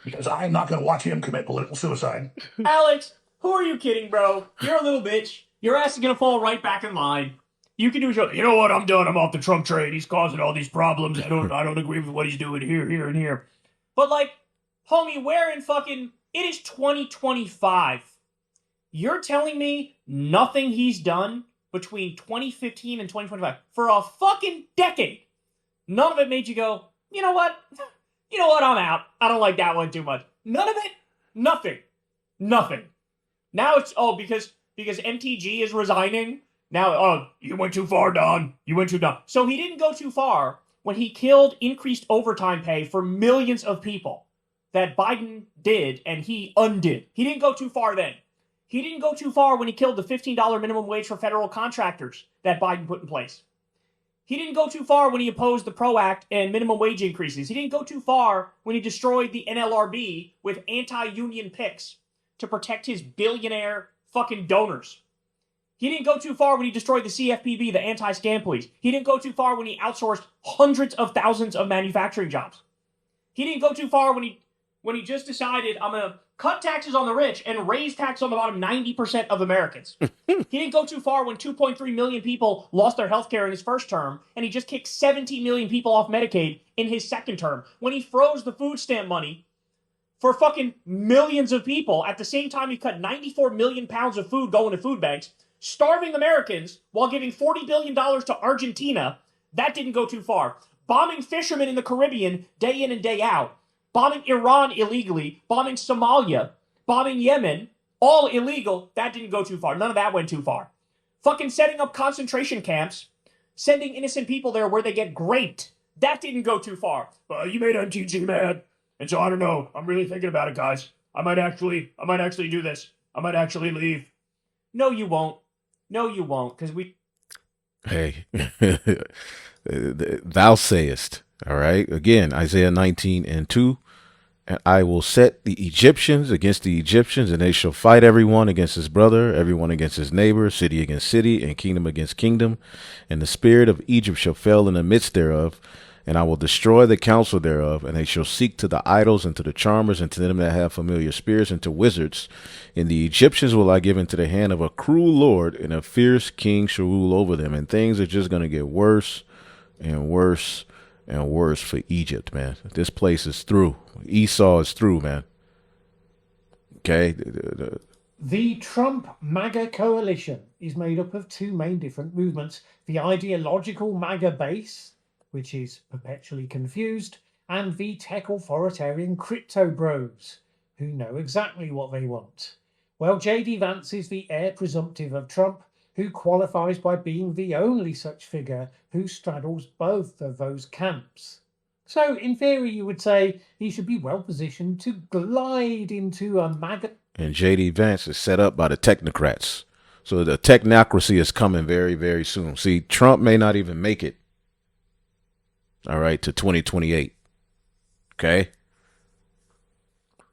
Speaker 8: Because I am not going to watch him commit political suicide.
Speaker 2: Alex, who are you kidding, bro? You're a little bitch. Your ass is going to fall right back in line. You can do a show. You know what? I'm done. I'm off the Trump train. He's causing all these problems. I don't agree with what he's doing here, and here. But like, homie, where in fucking... It is 2025. You're telling me nothing he's done between 2015 and 2025 for a fucking decade. None of it made you go, you know what? I'm out. I don't like that one too much. None of it? Nothing. Now it's, because MTG is resigning. Now, you went too far, Don. You went too dumb. So he didn't go too far when he killed increased overtime pay for millions of people that Biden did and he undid. He didn't go too far then. He didn't go too far when he killed the $15 minimum wage for federal contractors that Biden put in place. He didn't go too far when he opposed the PRO Act and minimum wage increases. He didn't go too far when he destroyed the NLRB with anti-union picks to protect his billionaire fucking donors. He didn't go too far when he destroyed the CFPB, the anti-scam police. He didn't go too far when he outsourced hundreds of thousands of manufacturing jobs. He didn't go too far when he just decided, I'm going to cut taxes on the rich and raise tax on the bottom 90% of Americans. He didn't go too far when 2.3 million people lost their health care in his first term, and he just kicked 17 million people off Medicaid in his second term. When he froze the food stamp money for fucking millions of people, at the same time he cut 94 million pounds of food going to food banks, starving Americans while giving $40 billion to Argentina, that didn't go too far. Bombing fishermen in the Caribbean day in and day out. Bombing Iran illegally. Bombing Somalia. Bombing Yemen. All illegal. That didn't go too far. None of that went too far. Fucking setting up concentration camps. Sending innocent people there where they get raped. That didn't go too far. You made MTG mad. And so I don't know. I'm really thinking about it, guys. I might actually do this. I might actually leave. No, you won't. Because we...
Speaker 1: Hey, thou sayest, all right? Again, Isaiah 19:2. And I will set the Egyptians against the Egyptians, and they shall fight everyone against his brother, everyone against his neighbor, city against city, and kingdom against kingdom. And the spirit of Egypt shall fail in the midst thereof, and I will destroy the counsel thereof, and they shall seek to the idols and to the charmers and to them that have familiar spirits and to wizards. And the Egyptians will I give into the hand of a cruel lord, and a fierce king shall rule over them. And things are just going to get worse and worse and worse for Egypt, man. This place is through. Esau is through, man. Okay?
Speaker 9: The Trump MAGA coalition is made up of two main different movements. The ideological MAGA base, which is perpetually confused, and the tech authoritarian crypto bros, who know exactly what they want. Well, J.D. Vance is the heir presumptive of Trump, who qualifies by being the only such figure who straddles both of those camps. So, in theory, you would say he should be well positioned to glide into a MAGA.
Speaker 1: And J.D. Vance is set up by the technocrats. So the technocracy is coming very, very soon. See, Trump may not even make it, all right, to 2028. Okay?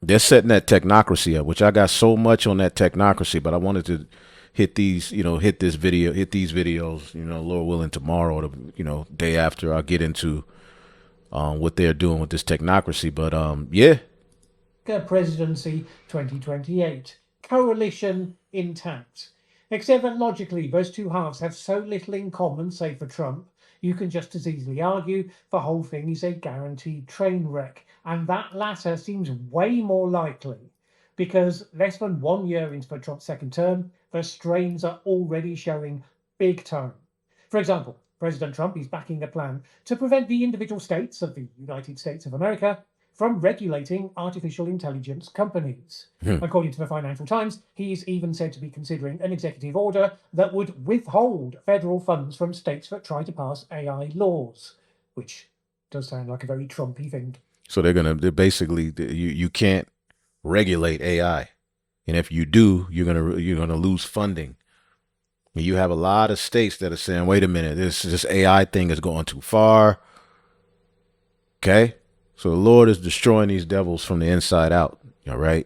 Speaker 1: They're setting that technocracy up, which I got so much on that technocracy, but I wanted to hit these videos, Lord willing, tomorrow, or the, day after. I'll get into what they're doing with this technocracy. But yeah.
Speaker 9: Presidency 2028. Coalition intact. Except that logically, those two halves have so little in common, say for Trump, you can just as easily argue the whole thing is a guaranteed train wreck. And that latter seems way more likely, because less than 1 year into Trump's second term, the strains are already showing big time. For example, President Trump is backing a plan to prevent the individual states of the United States of America from regulating artificial intelligence companies. According to the Financial Times, he is even said to be considering an executive order that would withhold federal funds from states that try to pass AI laws, which does sound like a very Trumpy thing.
Speaker 1: So they're basically, you can't regulate AI, and if you do, you're gonna lose funding. You have a lot of states that are saying, "Wait a minute, this AI thing is going too far." Okay. So the Lord is destroying these devils from the inside out. All right.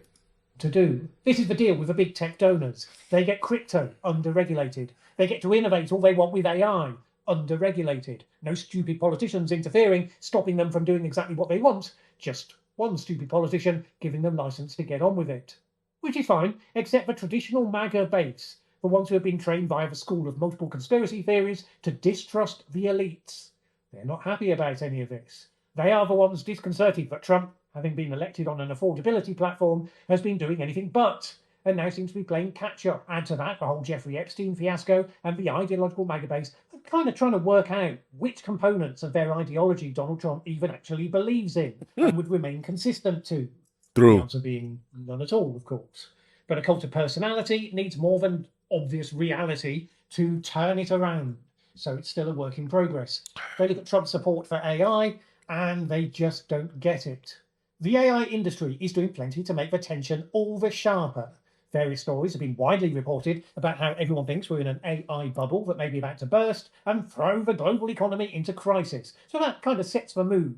Speaker 9: To do. This is the deal with the big tech donors. They get crypto, under-regulated. They get to innovate all they want with AI, under-regulated. No stupid politicians interfering, stopping them from doing exactly what they want. Just one stupid politician giving them license to get on with it. Which is fine, except for traditional MAGA base, the ones who have been trained via the school of multiple conspiracy theories to distrust the elites. They're not happy about any of this. They are the ones disconcerted that Trump, having been elected on an affordability platform, has been doing anything but, and now seems to be playing catch-up. Add to that the whole Jeffrey Epstein fiasco and the ideological MAGA base are kind of trying to work out which components of their ideology Donald Trump even actually believes in and would remain consistent to.
Speaker 1: True.
Speaker 9: The answer being none at all, of course. But a cult of personality needs more than obvious reality to turn it around. So it's still a work in progress. They look at Trump's support for AI, and they just don't get it. The AI industry is doing plenty to make the tension all the sharper. Various stories have been widely reported about how everyone thinks we're in an AI bubble that may be about to burst and throw the global economy into crisis. So that kind of sets the mood.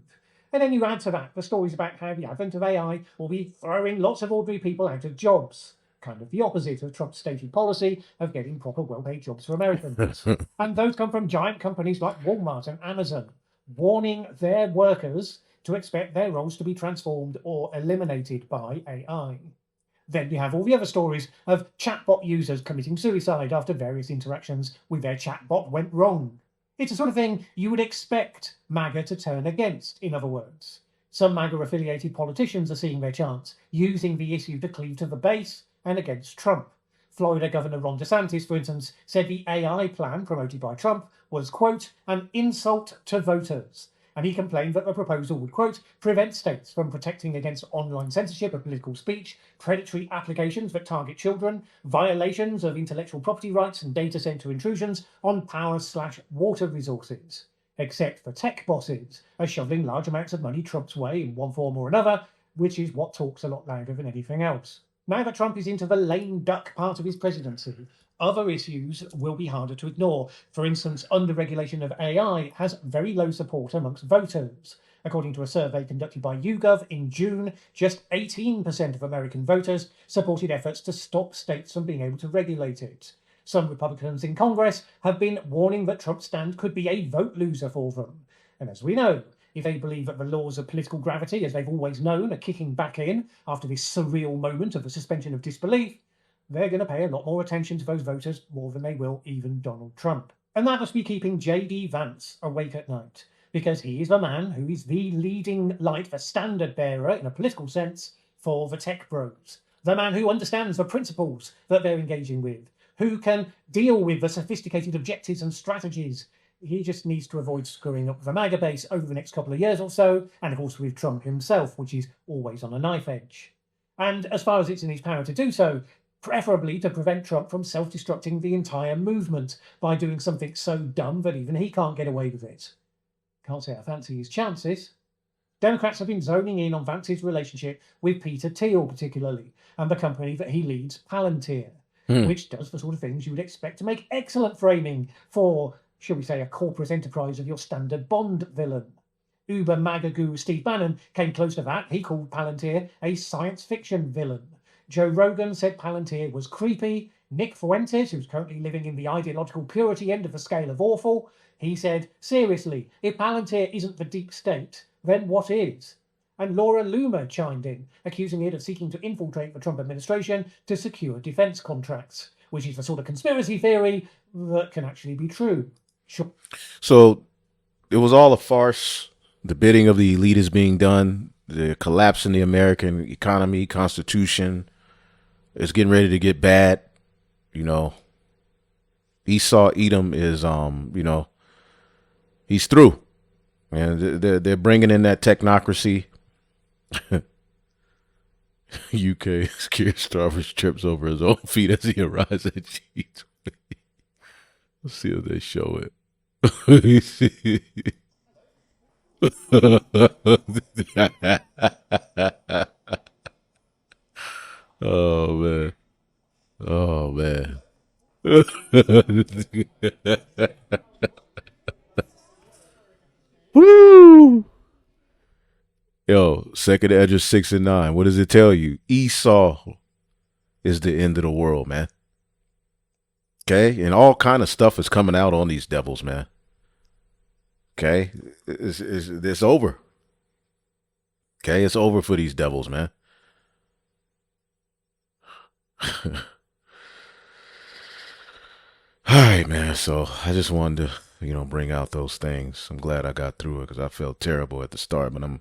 Speaker 9: And then you add to that the stories about how the advent of AI will be throwing lots of ordinary people out of jobs. Kind of the opposite of Trump's stated policy of getting proper well-paid jobs for Americans. And those come from giant companies like Walmart and Amazon, warning their workers to expect their roles to be transformed or eliminated by AI. Then you have all the other stories of chatbot users committing suicide after various interactions with their chatbot went wrong. It's the sort of thing you would expect MAGA to turn against, in other words. Some MAGA-affiliated politicians are seeing their chance, using the issue to cleave to the base and against Trump. Florida Governor Ron DeSantis, for instance, said the AI plan promoted by Trump was, quote, an insult to voters. And he complained that the proposal would, quote, prevent states from protecting against online censorship of political speech, predatory applications that target children, violations of intellectual property rights and data center intrusions on power/water resources. Except for tech bosses are shoveling large amounts of money Trump's way in one form or another, which is what talks a lot louder than anything else. Now that Trump is into the lame duck part of his presidency, other issues will be harder to ignore. For instance, under-regulation of AI has very low support amongst voters. According to a survey conducted by YouGov in June, just 18% of American voters supported efforts to stop states from being able to regulate it. Some Republicans in Congress have been warning that Trump's stand could be a vote loser for them. And as we know, if they believe that the laws of political gravity, as they've always known, are kicking back in after this surreal moment of the suspension of disbelief, they're going to pay a lot more attention to those voters more than they will even Donald Trump. And that must be keeping J.D. Vance awake at night, because he is the man who is the leading light, the standard bearer in a political sense, for the tech bros. The man who understands the principles that they're engaging with, who can deal with the sophisticated objectives and strategies. He just needs to avoid screwing up the MAGA base over the next couple of years or so, and of course with Trump himself, which is always on a knife edge. And as far as it's in his power to do so, preferably to prevent Trump from self-destructing the entire movement by doing something so dumb that even he can't get away with it. Can't say I fancy his chances. Democrats have been zoning in on Vance's relationship with Peter Thiel particularly, and the company that he leads, Palantir, which does the sort of things you would expect to make excellent framing for, shall we say, a corporate enterprise of your standard Bond villain. Uber MAGA guru Steve Bannon came close to that. He called Palantir a science fiction villain. Joe Rogan said Palantir was creepy. Nick Fuentes, who's currently living in the ideological purity end of the scale of awful, he said, seriously, if Palantir isn't the deep state, then what is? And Laura Loomer chimed in, accusing it of seeking to infiltrate the Trump administration to secure defense contracts, which is the sort of conspiracy theory that can actually be true. Sure.
Speaker 1: So it was all a farce. The bidding of the elite is being done. The collapse in the American economy, Constitution is getting ready to get bad. You know, Esau Edom is, you know, he's through. And they're bringing in that technocracy. UK Keir Starmer trips over his own feet as he arrives at G20. Let's see if they show it. Oh man. Oh man. Woo! Yo, second Edge 6 and 9. What does it tell you? Esau is the end of the world, man. Okay, and all kind of stuff is coming out on these devils, man. Okay, it's over. Okay, it's over for these devils, man. All right, man. So I just wanted to, you know, bring out those things. I'm glad I got through it because I felt terrible at the start, but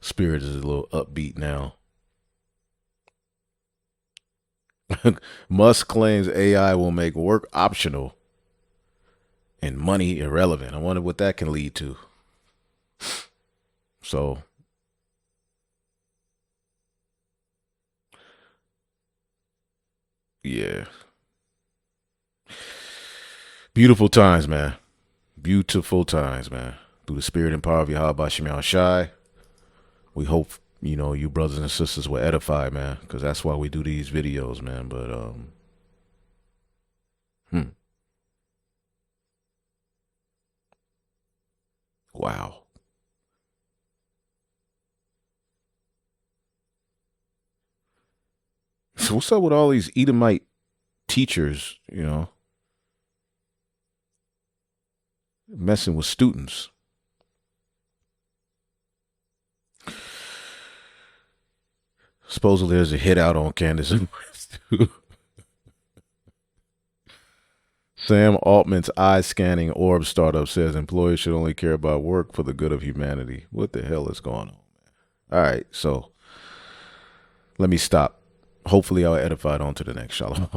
Speaker 1: spirit is a little upbeat now. Musk claims AI will make work optional and money irrelevant. I wonder what that can lead to. So, yeah. Beautiful times, man. Beautiful times, man. Through the spirit and power of Yahweh Shem Shai, we hope, you know, you brothers and sisters will edify, man, because that's why we do these videos, man. But, wow. So what's up with all these Edomite teachers, you know, messing with students? Supposedly there's a hit out on Candace and West, too. Sam Altman's eye-scanning orb startup says employees should only care about work for the good of humanity. What the hell is going on, man? All right, so let me stop. Hopefully I'll edify it on to the next. Shalom.